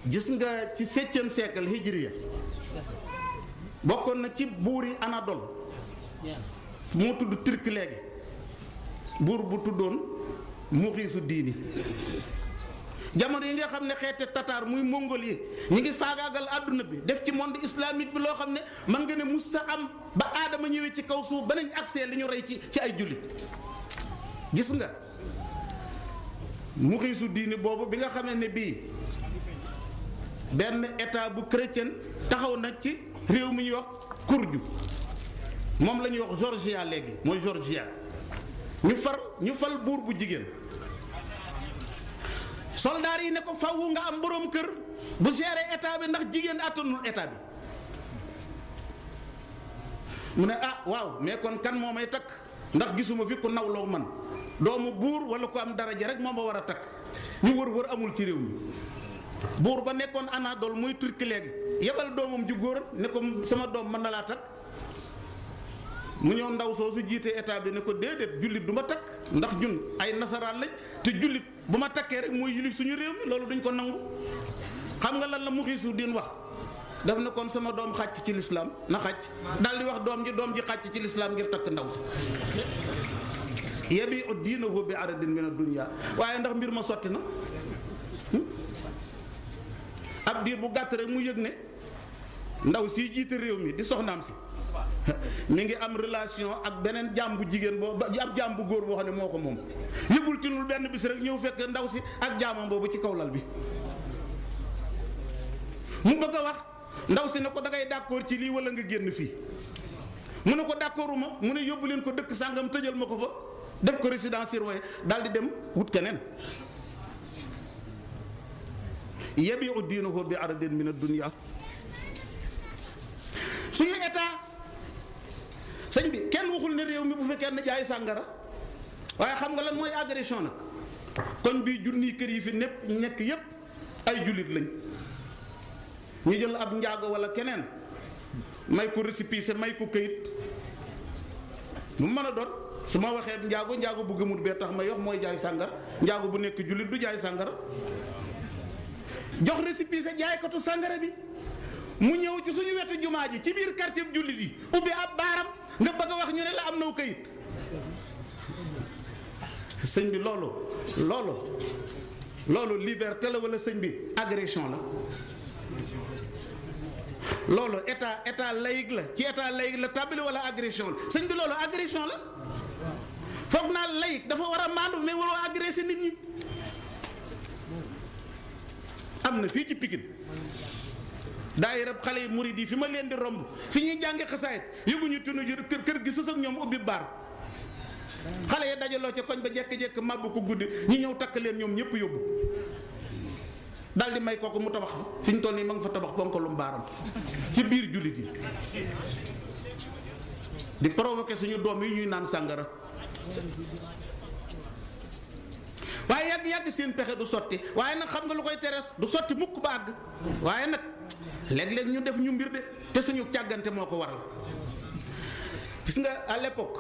gis nga ci 7e siècle hijriya bokkoon na ci buuri Anadol moo tudd Turc léegi, buur bu tuddoon Muxiisu diini. jamono yi nga xam ne xeete tatar muy mongol yi ñi ngi faagaagal àdduna bi def ci monde islamique bi loo xam ne man nga ne mus sa am ba aadama ñëwee ci kaw suuf ba nañ accès li ñu rey ci ay jullit. gis nga Muxiisu diini boobu bi nga xamee ne bii benn état bu chrétien taxaw na ci réew mi ñuy wax Kurju, moom la ñuy wax Georgia léegi mooy Georgia, ñu fal buur bu jigéen. soldaar yi ne ko faw nga am boroom kër bu gérer état bi ndax jigéen attanul état bi. mu ne ah waaw mais kon kan moo may takk ndax gisuma fi ku nawloo man doomu buur wala ko am daraja rek moo ma war a takk. ñu wër amul ci réew mi. buur ba nekkoon Anadol muy Turki léegi yebal doomam ju góor ne ko sama doom mën na laa takk. mu ñëw ndaw soosu jiite état bi ne ko déedéet jullit du ma takk ndax ñun ay nasaraan lañ te jullit bu ma takkee rek mooy yilif suñu réew mi loolu duñ ko nangu. xam nga lan la Muxiisu diin wax? daf ne kon sama doom xàcc ci lislaam na xàcc daal di wax doom ji xàcc ci lislaam ngir takk ndaw si. yabi'u diinahu bi aradin min ad-dunya. waaye ndax mbir ma sotti na. ab diir bu gàtt rek mu yëg ne ndaw si jiite réew mi di soxnaam si mi ngi am relation ak beneen jaam bu jigéen boo ab jaam bu góor boo xam ne moo ko moom. yëgul ci lu benn bis rek ñëw fekk ndaw si ak jaamam boobu ci kaw lal bi. mu bëgg a wax ndaw si ne ko dangay d'accord ci lii wala nga génn fii. mu ne ko d'accorduma mu ne yóbbu leen ko dëkk sàngam tëjal ma ko fa def ko résidence surveillée daal di dem wut keneen. yabi'u diinahu bi aradin min ad-dunya. suñu état sëñ bi kenn waxul ne réew mi bu fekkee ne jaay sàngara waaye xam nga lan mooy agression nag. koñ bii junniy kër yi fi nekk yépp ay jullit lañ. ñu jël ab njaago wala keneen may ko récépissé may ko këyit mu mën a doon su ma waxee njaago bu gëmut bee tax may wax mooy jaay sàngara. njaago bu nekk jullit du jaay sàngara. jox récépissé jaaykatu sàngara bi mu ñëw ci suñu wetu jumaa ji ci biir quartier jullit yi ubbi ab baaram nga bëgg a wax ñu ne la am naw këyit. sëñ bi loolu liberté la wala sëñ bi agression la. loolu état laïque la ci état laïque la tàbbali wala agression la sëñ bi loolu agression la. foog naa laïque dafa war a maandu mais waroo agressé nit ñi. am na fii ci Pikine daayira xale yi murid yi fi ma leen di romb fi ñuy jànge xasaayit yëguñu tunu jër kër gi sës ak ñoom ubbi baar xale yi dajaloo ca koñ ba jekk-jekk màbb ko guddi ñu ñëw takk leen ñoom ñëpp yóbbu daal di may kooku mu tabax fi ñu toll nii ma nga fa tabax bonkalum baaram ci biir jullit yi di provoquer suñu doom yi ñuy naan sàngara. waaye yàgg seen pexe du sotti waaye nag xam nga lu koy tere du sotti mukk ba àgg waaye nag léeg-léeg ñu def ñu mbir de te suñu càggante moo ko waral. gis nga à l'époque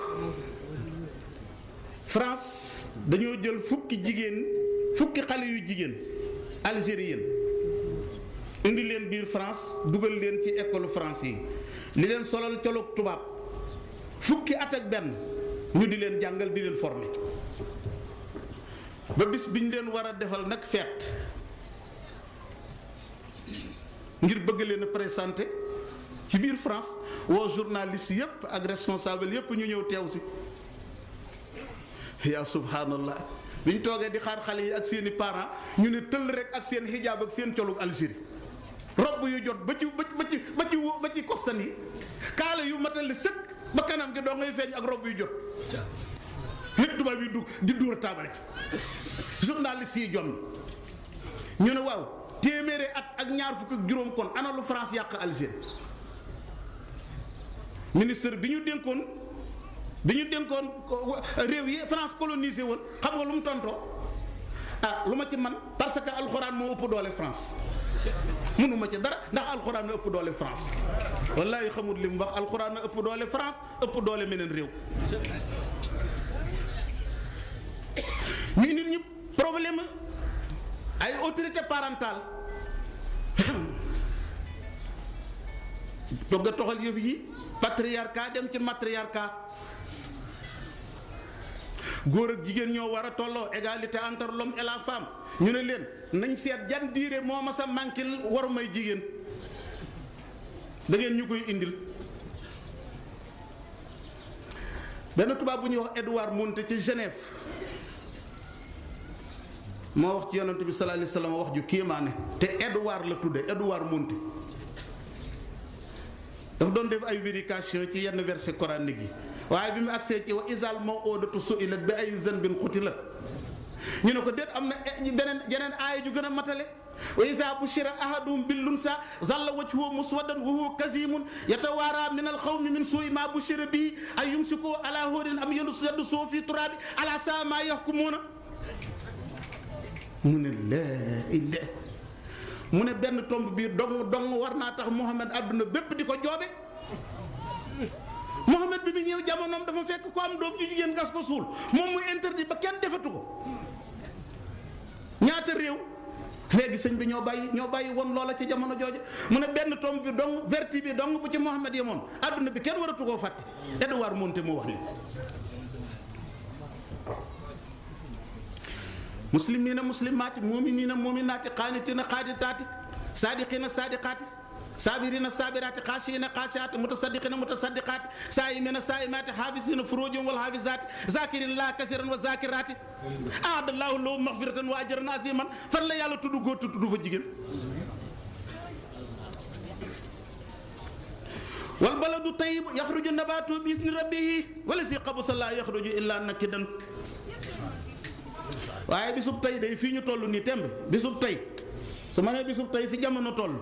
France dañoo jël fukki xale yu jigéen algérienne indi leen biir France dugal leen ci école France yi li leen solal colog tubaab fukki at ak benn ñu di leen jàngal di leen former ba bis bi ñu leen war a defal nag fête ngir bëgg leen a présenter ci biir France woo journaliste yépp ak responsable yépp ñu ñëw teew si yaa subhanallah bi ñu toogee di xaar xale yi ak seeni parents ñu ne tëll rek ak seen xijaab ak seen colug Algérie robb yu jot ba ci kostan yi kaala yu matali sëkk ba kanam gi doo ngay feeñ ak robb yu jot yépp tubaab yi di dóor taabal ci journaliste yi jom ñu ne waaw téeméeri at ak ñaar fukk ak juróom kon ana lu France yàq Algérie ministre bi ñu dénkoon réew yi France colonisé woon xam nga lu mu tontoo lu ma ci man parce que alxuraan moo ëpp doole France mënuma ci dara ndax alxuraan na ëpp doole France wallahi xamul li mu wax alxuraan na ëpp doole France ëpp doole meneen réew ñu nit ñi problème ay autorité parentale dogg a toxal yëf yi patriarcat dem ci matriarcat góor ak jigéen ñoo war a tolloo égalité entre l'homme et la femme ñu ne leen nañ seet jan diire moo ma sa mànkil waru may jigéen da ngeen ñu koy indil benn tubaab bu ñuy wax Edouard Mounté ci Genève moo wax ci yonent bi sallallahu alayhi wasallam wax ju kéemaane te Edouard la tudde Edouard Mounté dafa doon def ay vérification ci yenn verset coranique yi waaye bi mu agsee ci wa isal moo oodatu su'ilat bi ay zanbin qutilat ñu ne ko déet am na yeneen aaya ju gën a matale wa isa bushira ahaduhum bil unsa zalla wajhuhu muswaddan wa huwa kazimun yatawaara min al xawmi min suu'i ma bushira bihi ay yumsiku ala hurin am yadussuhu fi turabi ala saa ma yahkumuna mu ne laa mu ne benn tomb biir dong war naa tax Muhammad àdduna bépp di ko joobe Muhammad bi mu ñëw jamonoom dafa fekk ko am doom ju jigéen gas ko suul moom muy interdit ba kenn defatu ko ñaata réew léegi sëñ bi ñoo bàyyi woon loola ci jamono jooju mu ne benn tomb bi dong verti bi dong bu ci Muhammad yemoon àdduna bi kenn waratu koo fàtte Edouard Mounté moo wax li muslimiina muslimaati muuminiina muuminaati qaanitiina qaanitaati saadiqiina saadiqaati saabiriina saabiraati xaashiina xaashiaati mutasaddiqiina mutasaddiqaati saa'imiina saa'imaati haafiziina furuujahum wal haafizaati zaakiriina llaaha kasiiran wa zaakiraati a'adda llaahu lahum maghfiratan wa ajran aziiman fan la yàlla tudd góor tudd fa jigéen. wal baladu tayyib yaxruju nabaatuhu bi izni rabbihi wallazii xabusa laa yaxruju illaa nakidan. waaye bisub tey day fii ñu toll nii temb bisub tey su ma nee bisub tey fi jamono toll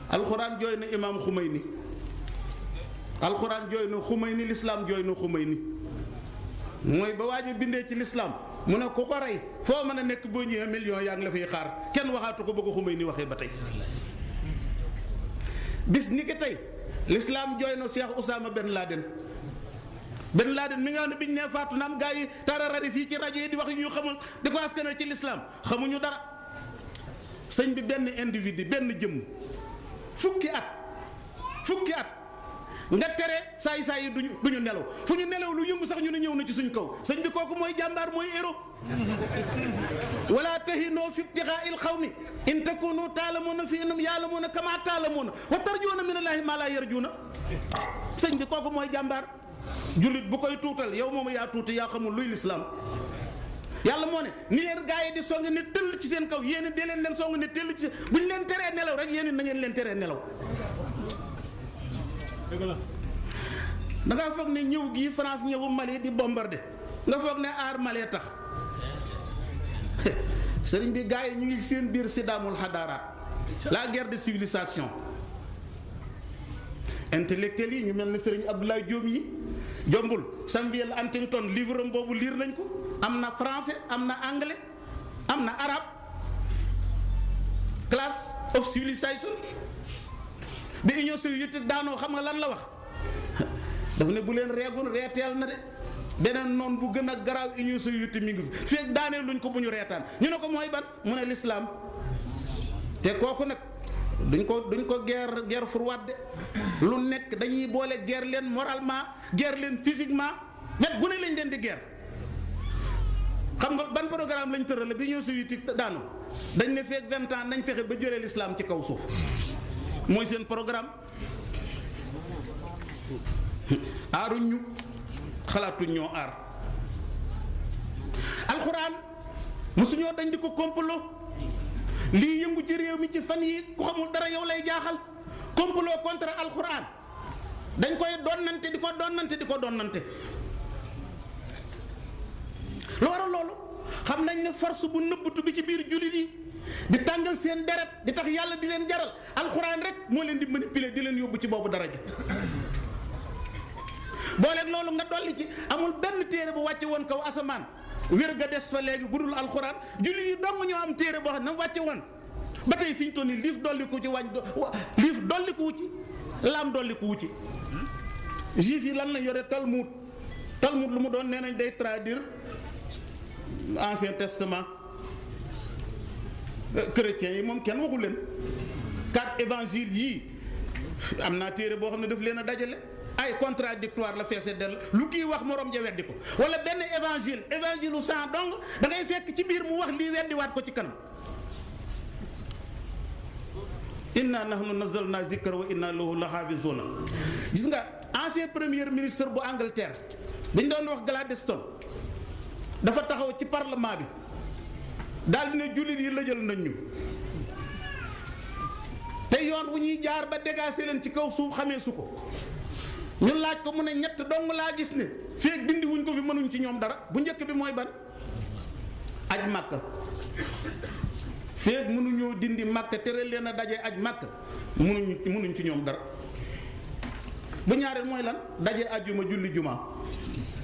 alxuraan jooy na imaam Xumayni alxuraan jooy na Xumayni lislaam jooy na Xumayni mooy ba waaj a bindee ci lislaam mu ne ku ko rey foo mën a nekk boo ñëwee million yaa ngi la fay xaar kenn waxaatu ko ba ko Xumayni waxee ba tey bis ni ki tey lislaam jooy na Cheikh Oussama Ben Laden mi nga xam ne biñ nee faatu na am gaa yi tararari fii ci rajo yi di wax yu ñu xamul di ko askanal ci lislaam xamuñu dara sëñ bi benn individu benn jëmm fukki at nga tere saay yi duñu nelaw fu ñu nelaw lu yëngu sax ñu ne ñëw na ci suñ kaw sëñ bi kooku mooy jàmbaar mooy héros wala tahinoo fi ibtigaa'il qawmi in takunu taalamuuna fi innahum yaalamuuna kama taalamuuna wa tarjuuna minallaahi maa laa yarjuuna sëñ bi kooku mooy jàmbaar jullit bu koy tuutal yow moom yaa tuuti yaa xamul luy lislaam yàlla moo ne ni leen gaa yi di song ne tëll ci seen kaw yéen di leen song ne tëll ci bu ñu leen teree nelaw rek yéen na ngeen leen teree nelaw. da ngaa foog ne ñëw gii France ñëwu Mali di bombardé nga foog ne aar Mali tax sëriñ bi gaa yi ñu ngi seen biir sidaamul xadaaraat la guerre de civilisation intellectuels yi ñu mel ne sëriñ Abdoulaye Diop yi jombul Samuel Huntington livre am boobu liir nañ ko am na français am na anglais am na arabe class of civilization bi Union soviétique daanoo xam nga lan la wax dafa ne bu leen reegoon reeteel na de beneen noonu bu gën a garaaw Union soviétique mi ngi fi fekk daanee luñ ko bu ñu reetaan ñu ne ko mooy ban mu ne l'islam te kooku nag duñ ko guerre froide de lu nekk dañuy boole guerre leen moralement guerre leen physiquement wet gu ne lañ leen di guerre. xam nga ban programme lañ tërale bi Union soviétique daanu dañ ne feek 20 ans nañ fexe ba jëlee l'islam ci kaw suuf mooy seen programme. aaruñ ñu xalaatuñ ñoo aar alxuraan mosuñoo dañ di ko complot lii yëngu ci réew mi ci fan yi ku xamul dara yow lay jaaxal complot contre alxuraan dañ koy donnante di ko donnante lu waral loolu xam nañ ne force bu nëbbatu bi ci biir jullit yi di tàngal seen deret di tax yàlla di leen jaral alxuraan rek moo leen di manipuler di leen yóbbu ci boobu daraja booleeg loolu nga dolli ci amul benn téere bu wàcce woon kaw asamaan wér ga des fa léegi bu dul alxuraan jullit yi dong ñoo am téere boo xam ne wàcce woon ba tey fi ñu toll nii liif dolliku ci liif dolliku ci laam dolliku ci juif yi lan la yore Talmud lu mu doon nee nañ day traduire ancien testament chrétiens yi moom kenn waxu leen 4 évangiles yii am naa téere boo xam ne daf leen a dajale ay contradictoire la feese del lu kii wax morom ja weddi ko wala benn évangile u sang dong da ngay fekk ci biir mu wax lii weddiwaat ko ci kanam inna nahnu nazzalna zikra wa inna lahu la hafizuna gis nga ancien premier ministre bu Angleterre dañ doon wax Gladstone dafa taxaw ci parlement bi daal di ne jullit yi la jël nañ ñu te yoon wu ñuy jaar ba dégager leen ci kaw suuf xamee su ko ñu laaj ko mu ne ñett dong laa gis ne feek dindi wuñ ko fi mënuñ ci ñoom dara bu njëkk bi mooy ban aj màkka feek mënuñoo dindi màkka tere leen a daje aj màkka mënuñ ci ñoom dara bu ñaareel mooy lan daje ajjuma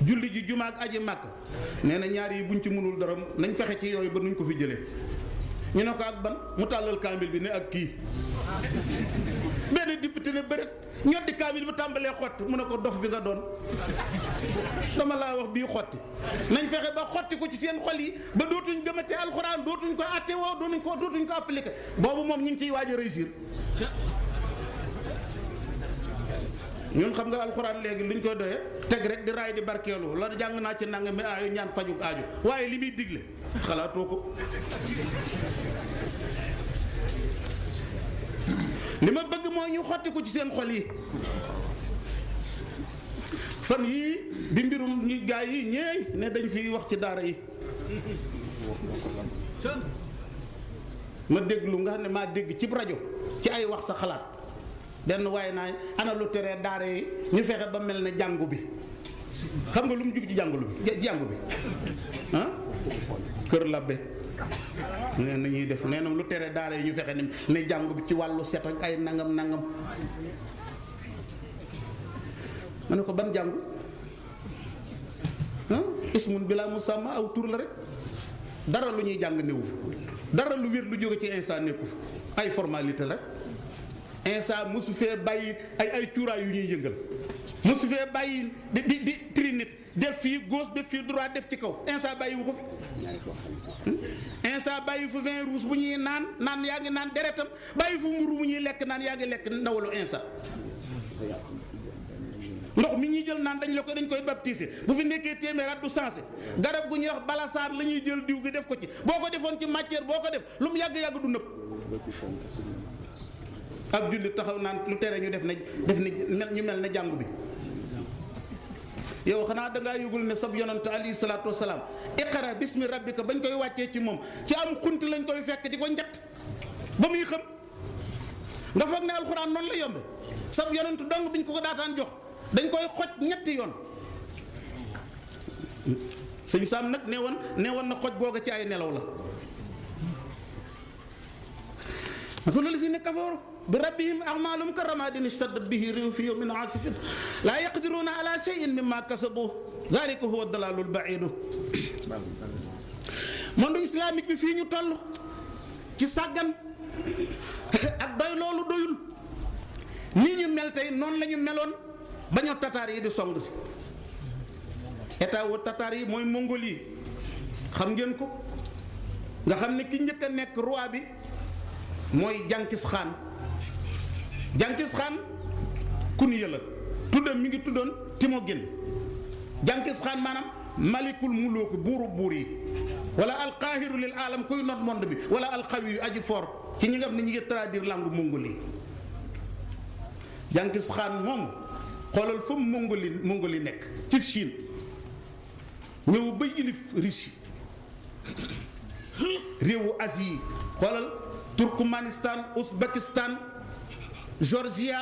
julli ji juma ak aji màkka nee na ñaar yi buñ ci mënul dara nañ fexe ci yooyu ba nuñ ko fi jëlee ñu ne ko ak ban mu tàllal kaamil bi ne ak kii benn député ne bëret ñoddi kaamil bu tàmbalee xotti mu ne ko dof bi nga doon dama laa wax bii xotti nañ fexe ba xotti ko ci seen xol yi ba dootuñ gëmate alxuraan dootuñ ko atte woo dootuñ ko appliqué boobu moom ñu ngi ciy waaj a réussir ñun xam nga alxuraan léegi luñ koy doyee teg rek di raay di barkeelu la jàng naa ci nanga mi aayu ñaan fajug aaju waaye li muy digle xalaatoo ko li ma bëgg mooy ñu xotti ko ci seen xol yi fan yii bi mbirum ñu gaa yi ñeey ne dañ fi wax ci daara yi ma déglu nga xam ne maa dégg ci rajo ci ay wax sa xalaat benn waaye naa ana lu teree daara yi ñu fexe ba mel ne jàngu bi xam nga lu mu jug ci jàngu bi ah kër labbe nee na ñuy def nee na lu tere daara yi ñu fexe ne jàngu bi ci wàllu set ak ay nangam ma ne ko ban jàngu ismun bila musamma aw tur la rek dara lu ñuy jàng néewu fa dara lu wér lu jóge ci instant nekku fa ay formalité la instant mosu fee bàyyi ay cuuraay yu ñuy yëngal mosu fee bàyyi di trinit def fii gauche def fii droite def ci kaw instant bàyyi wu ko fi instant bàyyi fu vin rouge bu ñuy naan yaa ngi naan deretam bàyyi fu mburu bu ñuy lekk naan yaa ngi lekk ndawalu instant ndox mi ñuy jël naan dañ koy baptiser bu fi nekkee téeméer at du sensé garab gu ñuy wax balasaar la ñuy jël diw gi def ko ci boo ko defoon ci matière boo ko def lu mu yàgg-yàgg du nëb ab jullit taxaw naan lu tere ñu def ñu mel ne jàngu bi yow xanaa dangaa yëgul ne sab yonant alayhi salaatu wasalaam iqra bismi rabbika bañ koy wàccee ci moom ci am xunti lañ koy fekk di ko njett ba muy xam nga foog ne alxuraan noonu la yombe sab yonant dong biñ ko daataan jox dañ koy xoj ñetti yoon sëñ Saam nag nee woon na xoj googa ci ay nelaw la masalul lazina kafaru bi rabbihim a'malum karamadin ishtaddat bihi rihu fi yawmin asifin la yaqdiruna ala shay'in mimma kasabu dhalika huwa dalalul ba'id monde islamique bi fii ñu toll ci sàggan ak doy loolu doyul nii ñu mel tey noonu la ñu meloon ba ñu tataar yi di song si état wu tatar yi mooy Mongolie xam ngeen ko nga xam ne ki njëkk a nekk roi bi mooy Jenkins Khan. Jenkins Khan kunya la tuddam mi ngi tuddoon Timogin. Jenkins Khan maanaam malikul muluk buuru buur yi wala alqaahiru lil alam kuy not monde bi wala alqawi yu aji fort ci ñi nga xam ne ñi ngi traduire langue Mongolie. Jenkins Khan moom xoolal fa Mongolie nekk ci Chine ñëw ba yilif Russie réewu Asie yi xoolal Turkmanistan Ouzbékistan Georgia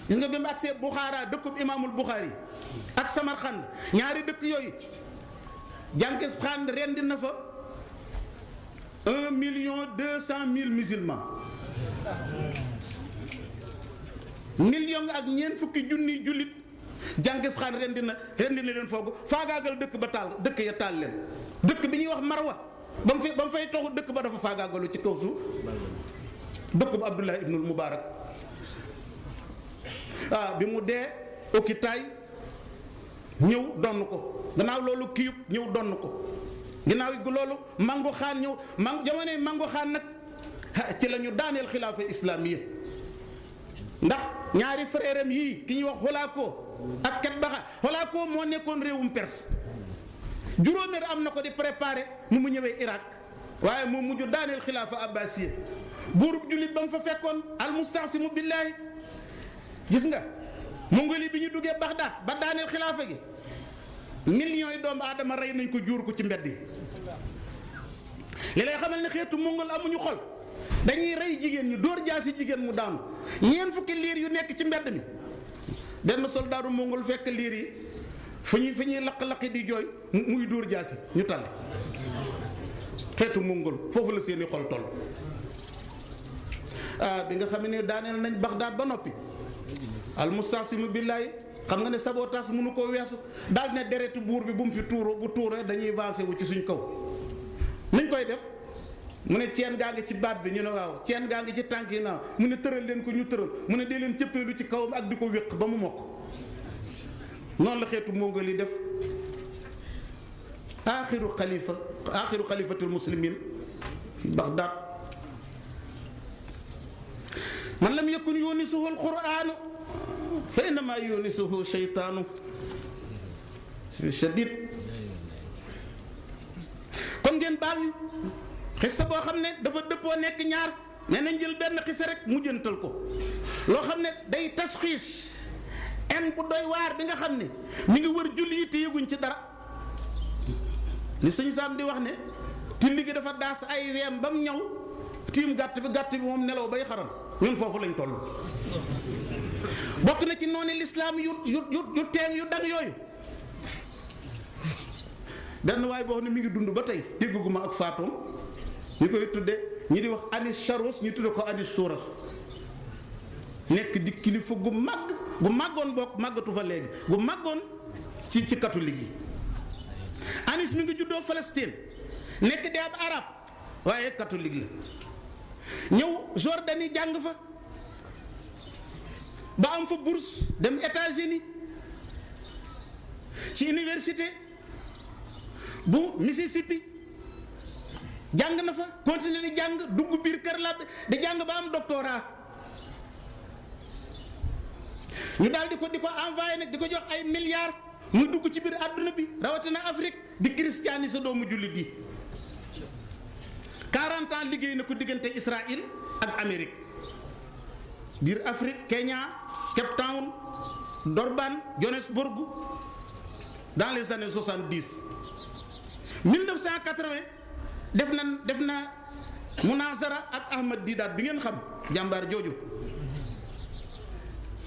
gis nga bi mu agsee Bukhara dëkkub imaamul Bukhari ak Samarkand ñaari dëkk yooyu Jenkins Khan rendi na fa 1,200,000 musulmans million ak ñeent fukki junniy jullit Jenkins Khan rendi na leen foogu faagaagal dëkk ba taal dëkk ya taal leen dëkk bi ñuy wax Marwa ba mu fay toxu dëkk ba dafa faagaagalu ci kaw suuf dëkk bu Abdullah ibnul Mubarak bi mu dee Okitaay ñëw donn ko gannaaw loolu Kiyub ñëw donn ko ginnaaw loolu Mangu Xaan ñëw jamonoy Mangu Xaan nag ci la ñu daaneel xilaafa islaamiya ndax ñaari frère am yii ki ñuy wax Holaako ak Ketbaxa Holaako moo nekkoon réewum Perse juróomeer am na ko di préparé mu ñëwee Irak waaye moo mujj daaneel xilaafa abbasiya buurub jullit ba mu fa fekkoon almustaasimu billaahi gis nga Mongolie bi ñu duggee Bagdad ba daaneel xilaafa gi millions yi doomu aadama rey nañ ko juur ko ci mbedd yi li lay xamal ne xeetu mongol amuñu xol dañuy rey jigéen ñi dóor jaasi jigéen mu daanu ñeent fukki liir yu nekk ci mbedd mi benn soldaaru mongol fekk liir yi fu ñuy laq-laqi di jooy muy dóor jaasi ñu tàlle xeetu mongol foofu la seeni xol toll bi nga xam ne daaneel nañ Bagdad ba noppi almustaasimu billaahi xam nga ne sabotage mënu koo weesu daal ne deretu buur bi bu mu fi tuuroo bu tuuroo dañuy vancé wu ci suñ kaw nuñ koy def mu ne ceen gaa ngi ci baat bi ñu ne waaw ceen gaa ngi ci tànk yi naaw mu ne tëral leen ko ñu tëral mu ne dee leen cëppeelu ci kawam ak di ko wéq ba mu mokk noonu la xeetu mongol yi def aaxiru xalifatul muslimin fi Bagdad man lam yakun yunisuhu alquranu fa innama yunisuhu sheytaanu shadid kon ngeen baal ñu xissa boo xam ne dafa dëppoo nekk ñaar mais nañ jël benn xissa rek mujjantal ko loo xam ne day tasxiis en bu doy waar bi nga xam ne mi ngi wër julli yi te yëguñ ci dara li sëñ Saam di wax ne tilli gi dafa daas ay weem ba mu ñëw tiim gàtt bi moom nelaw bay xaram ñun foofu lañ toll bokk na ci noonu lislaam yu teen yu dang yooyu benn waay boo xam ne mi ngi dund ba tey dégguma ak faatoom ñu koy tudde ñi di wax anis charos ñu tudde ko anis suras nekk di kilifa gu màggoon bokk màggatu fa léegi gu màggoon ci catholique yi anis mi ngi juddoo Palestine nekk di ab arab waaye catholique la ñëw Jordanie jàng fa ba am fa bourse dem États-Unis ci université bu Mississippi jàng na fa continuer di jàng dugg biir kër la di jàng ba am doctorat ñu daal di ko envoyé nag di ko jox ay milliards muy dugg ci biir àdduna bi rawatina Afrique di christianiser doomu jullit yi 40 ans liggéey na ko diggante Israël ak Amérique biir Afrique Kenya Cape Town Durban Johannesburg dans les années 70 1980 def na munazara ak Ahmad Didat bi ngeen xam jàmbaar jooju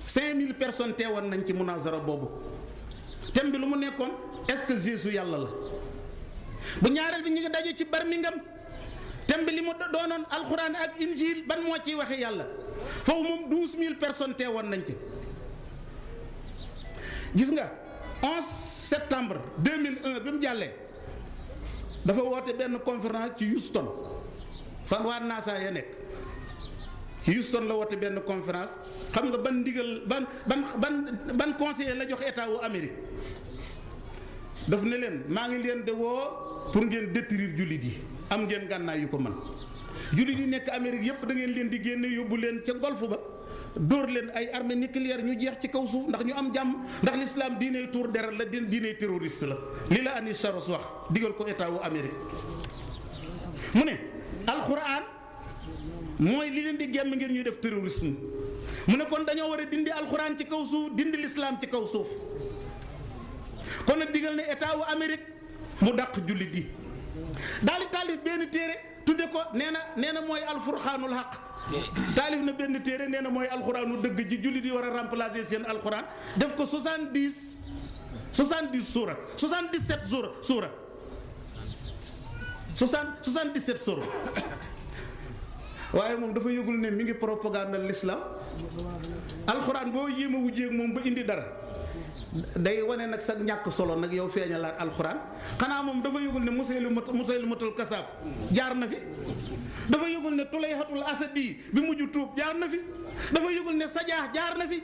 5000 personnes teewoon nañ ci munazara boobu thème bi lu mu nekkoon est-ce que Jésus yàlla la bu ñaareel bi ñu ngi daje ci Birmingham thème bi li mu doonoon alxuraan ak injil ban moo ciy waxe yàlla foofu moom 12000 personnes teewoon nañ ci gis nga 11 septembre 2001 bi mu jàllee dafa woote benn conférence ci Houston fan waa NASA ya nekk ci Houston la woote benn conférence xam nga ban ndigal ban conseiller la jox état wu Amérique daf ne leen maa ngi leen de woo pour ngeen détruire jullit yi am ngeen gànnaay yu ko mën jullit yi nekk Amérique yépp da ngeen leen di génne yóbbu leen ca golfe ba dóor leen ay armée nucléaire ñu jeex ci kaw suuf ndax ñu am jàmm ndax l'islam diiney tuur deret la diiney terroriste la li la Anis Saros wax digal ko état wu Amérique mu ne alxuraan mooy li leen di gemm ngir ñuy def terrorisme mu ne kon dañoo war a dindi alxuraan ci kaw suuf dindi l'islam ci kaw suuf kon nag digal ne état wu Amérique mu dàq jullit yi daal di taalif benn téere tudde ko nee na mooy alfurxaanul xaq taalif na benn téere nee na mooy alxuraanu dëgg ji jullit yi war a remplacer seen alxuraan def ko 70 suura 77 suura 77 suura waaye moom dafa yëgul ne mi ngi propagande l'islam alxuraan boo yéem a wujjeeg moom ba indi dara day wane nag sax ñàkk solo nag yow feeñalaat alxuraan xanaa moom dafa yëgul ne Musaylimatul Kasaab jaar na fi dafa yëgul ne Tulayhatul Asadi bi mujj tuub jaar na fi dafa yëgul ne Sajaax jaar na fi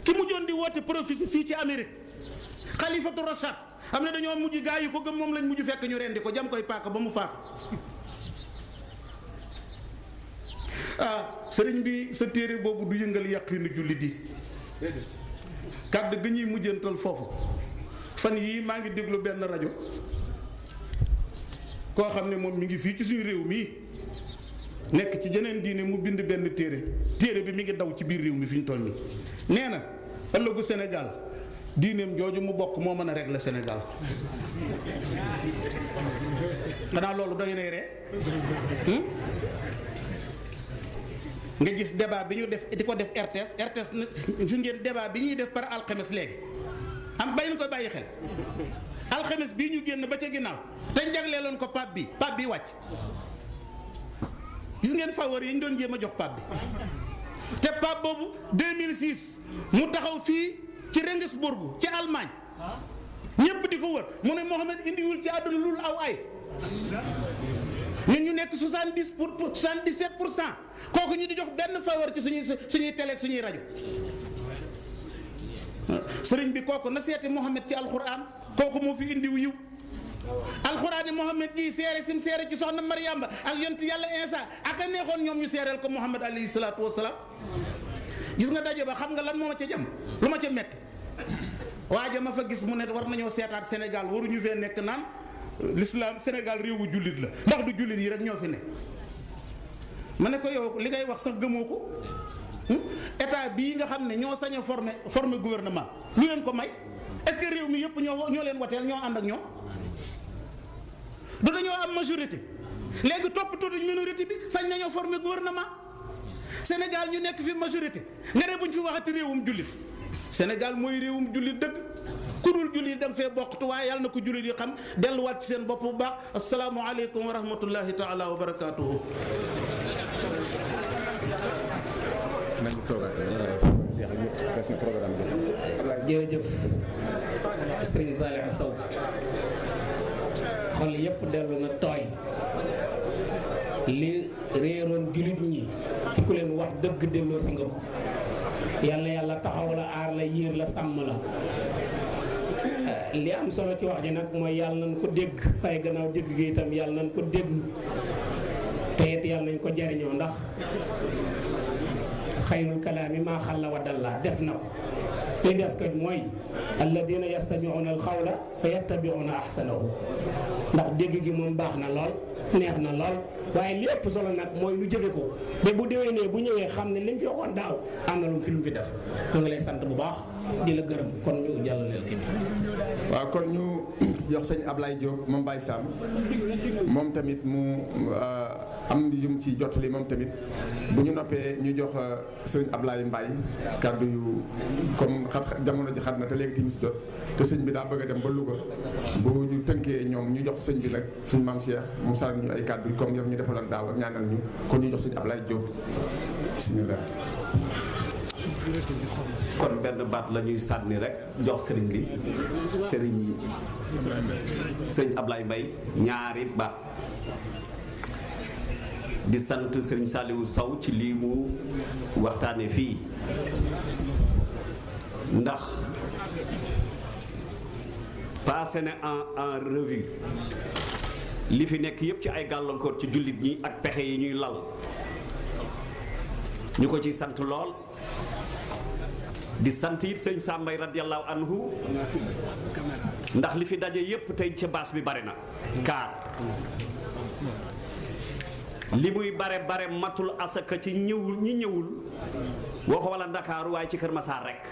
ki mujjoon di woote prophétie fii ci Amérique Xalifatu Rashad xam ne dañoo mujj gaa yi ko gëm moom lañ mujj fekk ñu rendi ko jam koy paaka ba mu faatu sëriñ bi sa téere boobu du yëngal yàqinu jullit yi kàddu gi ñuy mujjantal foofu fan yii maa ngi déglu benn rajo koo xam ne moom mi ngi fii ci suñu réew mii nekk ci jeneen diine mu bind benn téere bi mi ngi daw ci biir réew mi fi ñu toll nii nee na ëllëgu Sénégal diineem jooju mu bokk moo mën a régler Sénégal xanaa loolu doy nay ree nga gis débat bi ñu def di ko def RTS nag gis ngeen débat bi ñuy def par alxames léegi am bàyyi ñu koy bàyyi xel alxames bii ñu génn ba ca ginnaaw te jagleeloon ko pape bi wàcc gis ngeen faveur yi ñu doon jéem a jox pape bi te pape boobu 2006 mu taxaw fii ci Regensburg ci Allemagne ñépp di ko wër mu ne Mohamed indiwul ci àdduna lul aw ay ñun ñu nekk 77% kooku ñu di jox benn faveur ci suñuy télé ak suñuy rajo sëriñ bi kooku na seeti Mohamed ci alxuraan kooku moo fi indiw yiw alxuraan yi Mohamed ji seere sim seere ci soxna Mariama ak yonent yàlla Insa ak a neexoon ñoom ñu seereel ko Mohamed alayhi salaatu wasalaam gis nga daje ba xam nga lan moo ma ca jam lu ma ca metti waaja ma fa gis mu ne war nañoo seetaat Sénégal waruñu fee nekk naan l'islam Sénégal réewu jullit la ndax du jullit yi rek ñoo fi ne ma ne ko yow li ngay wax sax gëmoo ko état bii nga xam ne ñoo sañ a former gouvernement lu leen ko may est-ce que réew mi yëpp ñoo leen wateel ñoo ànd ak ñoom du dañoo am majorité léegi toppatoo duñ minorité bi sañ nañoo former gouvernement Sénégal ñu nekk fi majorité nga ne buñ fi waxati réewum jullit Sénégal mooy réewum jullit dëgg ku dul jullit da nga fee bokk waaye yàlla na ko jullit yi xam delluwaat ci seen bopp bu baax asalaamualeykum wa rahmatullahi taala wa barakaatuhu. jërëjëf Serigne Saliou Sow xol yépp dellu na tooy li réeroon jullit ñi ci ku leen wax dëgg delloo si nga ko yàlla taxaw la aar la yiir la sàmm la li am solo ci wax ji nag mooy yàlla nañ ko dégg waaye gannaaw dégg gi itam yàlla nañ ko déglu te it yàlla nañ ko jariñoo ndax xayrul kalaami maa xalla wa dalla def na ko li des ko mooy alladina yastamiuna alxawla fa yattabiuna ahsanahu ndax dégg gi moom baax na lool neex na lool waaye li ëpp solo nag mooy lu jëfe ko ba bu déwénee bu ñëwee xam ne li mu fi waxoon daaw am na lu mu fi def ñu ngi lay sant bu baax di la gërëm kon ñu jàllaleel kii bi. waaw kon ñu jox sëñ Ablaye Diop moom Baye Sam moom tamit mu am yum ci jottali moom tamit bu ñu noppee ñu jox sëñ Ablaye Mbaye kàddu yu comme jamono ji xat na te léegi timis jot te sëñ bi daa bëgg a dem ba Louga bu ñu tënkee ñoom ñu jox sëñ bi nag sëñ Maam Cheikh mu sànni ñu ay kàddu comme yow ñu defaloon daaw ak ñaanal ñu kon ñu jox sëñ Ablaye Diop bismillah. kon benn baat la ñuy sànni rek jox sëriñ bi sëriñ Ablaye Mbaye ñaari baat di sant sëriñ Saliou Sow ci lii mu waxtaane fii ndax passé na en revue li fi nekk yépp ci ay gàllankoor ci jullit ñi ak pexe yi ñuy lal ñu ko ci sant lool di sant it sëñ Sambay radiyallahu anhu ndax li fi daje yépp tey ca baas bi bare na kaar li muy bare matul asaka ci ñëwul ñi ñëwul boo ko wala Ndakaaru waaye ci Kër Masaar rek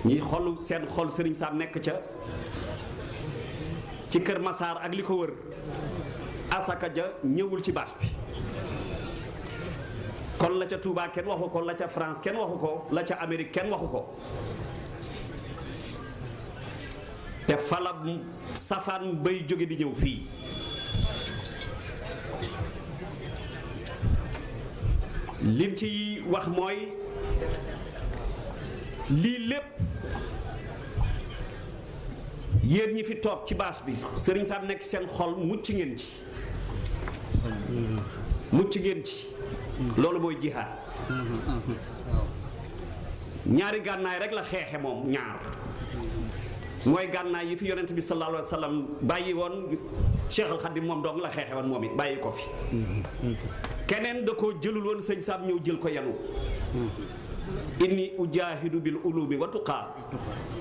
ñi xolu seen xol Sëriñ Sam nekk ca ci Kër Masaar ak li ko wër asaka ja ñëwul ci baas bi kon la ca Touba kenn waxu ko la ca France kenn waxu ko la ca Amérique kenn waxu ko te fala safaan bay jóge di ñëw fii lim ci wax mooy lii lépp yéen ñi fi toog ci baas bi Sëriñ Sam nekk seen xol mucc ngeen ci loolu mooy jihaad ñaari gànnaay rek la xeexe moom ñaar mooy gànnaay yi fi yonent bi sallallahu alayhi wa sallam bàyyi woon Cheikh Al Khadim moom dong la xeexe woon moom it bàyyi ko fi keneen da koo jëlul woon sëñ Sam ñëw jël ko yanu inni ujaahidu bil ulumi wa tuqaa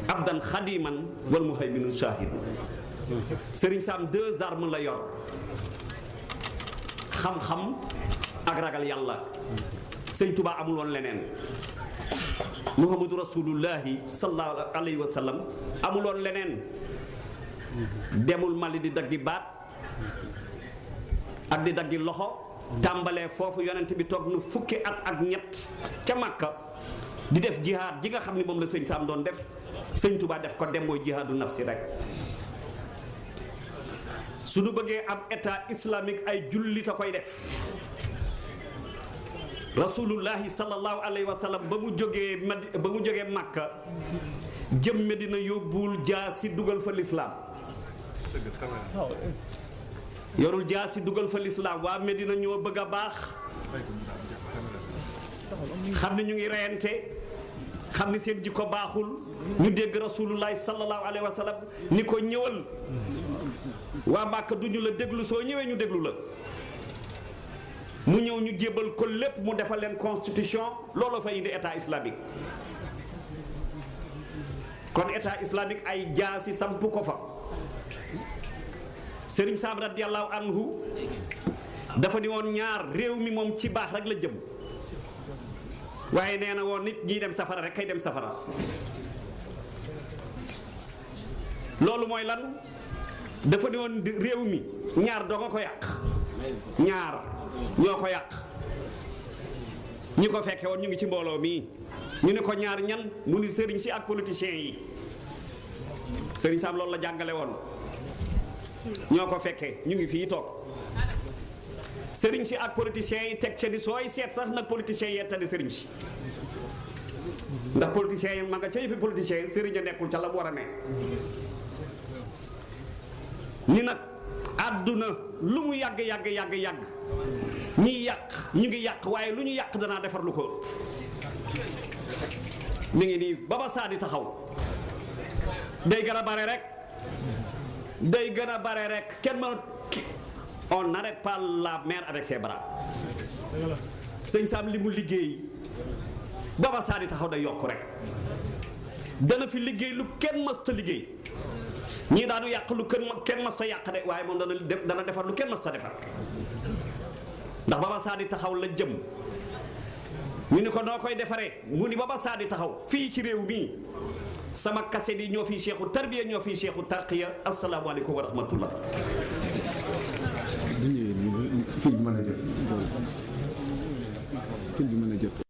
abdan xadiman wal muhayminu shaahidu Sëriñ Sam 2 armes la yor xam-xam ak ragal yàlla sëñ Tuubaa amul woon leneen muhammadu rasulullahi sallallahu alayhi wa sallam amul woon leneen demul Mali di daggi baat ak di daggi loxo tàmbalee foofu yonent bi toog nu fukki at ak ñett ca Makka di def jihaad ji nga xam ni moom la sëñ Sam doon def sëñ Tuubaa def ko dem mooy jihaadu nafsi rek su nu bëggee am état islamique ay jullit a koy def rasulullahi sallallahu alayhi wa sallam ba mu jógee Makka jëm Medina yóbbuwul jaasi dugal fa lislaam yorul jaasi dugal fa lislaam waa Medina ñoo bëgg a baax xam ne ñu ngi reyante xam ni seen jikko baaxul ñu dégg rasulullahi sallallahu alayhi wa sallam ni ko ñëwal waa Makka duñu la déglu soo ñëwee ñu déglu la mu ñëw ñu jébal ko lépp mu defal leen constitution looloo fa indi état islamique kon état islamique ay jaasi samp ko fa Sëriñ Sam radiyallahu anhu dafa ni woon ñaar réew mi moom ci baax rek la jëm waaye nee na woon nit ñiy dem safara rek kay dem safara loolu mooy lan dafa ni woon réew mi ñaar doo nga ko yàq ñaar ñoo ko yàq ñi ko fekke woon ñu ngi ci mbooloo mii ñu ne ko ñaar ñan mu ni sëriñ si ak politiciens yi Sëriñ Sam loolu la jàngale woon ñoo ko fekkee ñu ngi fii toog sëriñ si ak politiciens yi teg ca ni sooy seet sax nag politiciens yi yettali sëriñ si ndax politiciens yi ma nga ca yëfi politiciens yi sëriñ a nekkul ca la mu war a ne ni nag àdduna lu mu yàgg ñiy yàq ñu ngi yàq waaye lu ñu yàq danaa defar lu ko mi ngi nii Baba Saadi taxaw day gën a bare rek kenn mën on n'arrête pas la mer avec ses bras sëñ Sam li mu liggéey Baba Saadi taxaw day yokk rek dana fi liggéey lu kenn mësta liggéey ñii daanu yàq lu kenn mësta yàq de waaye moom dana defar lu kenn mësta defar ndax Baba Saadi taxaw la jëm ñu ni ko noo koy defaree mu ni Baba Saadi taxaw fii ci réew mii sama kaset yi ñoo fi seexu tarbiya ñoo fi seexu tarqiya asalaamaaleykum wa rahmatullah fil bi mën a jot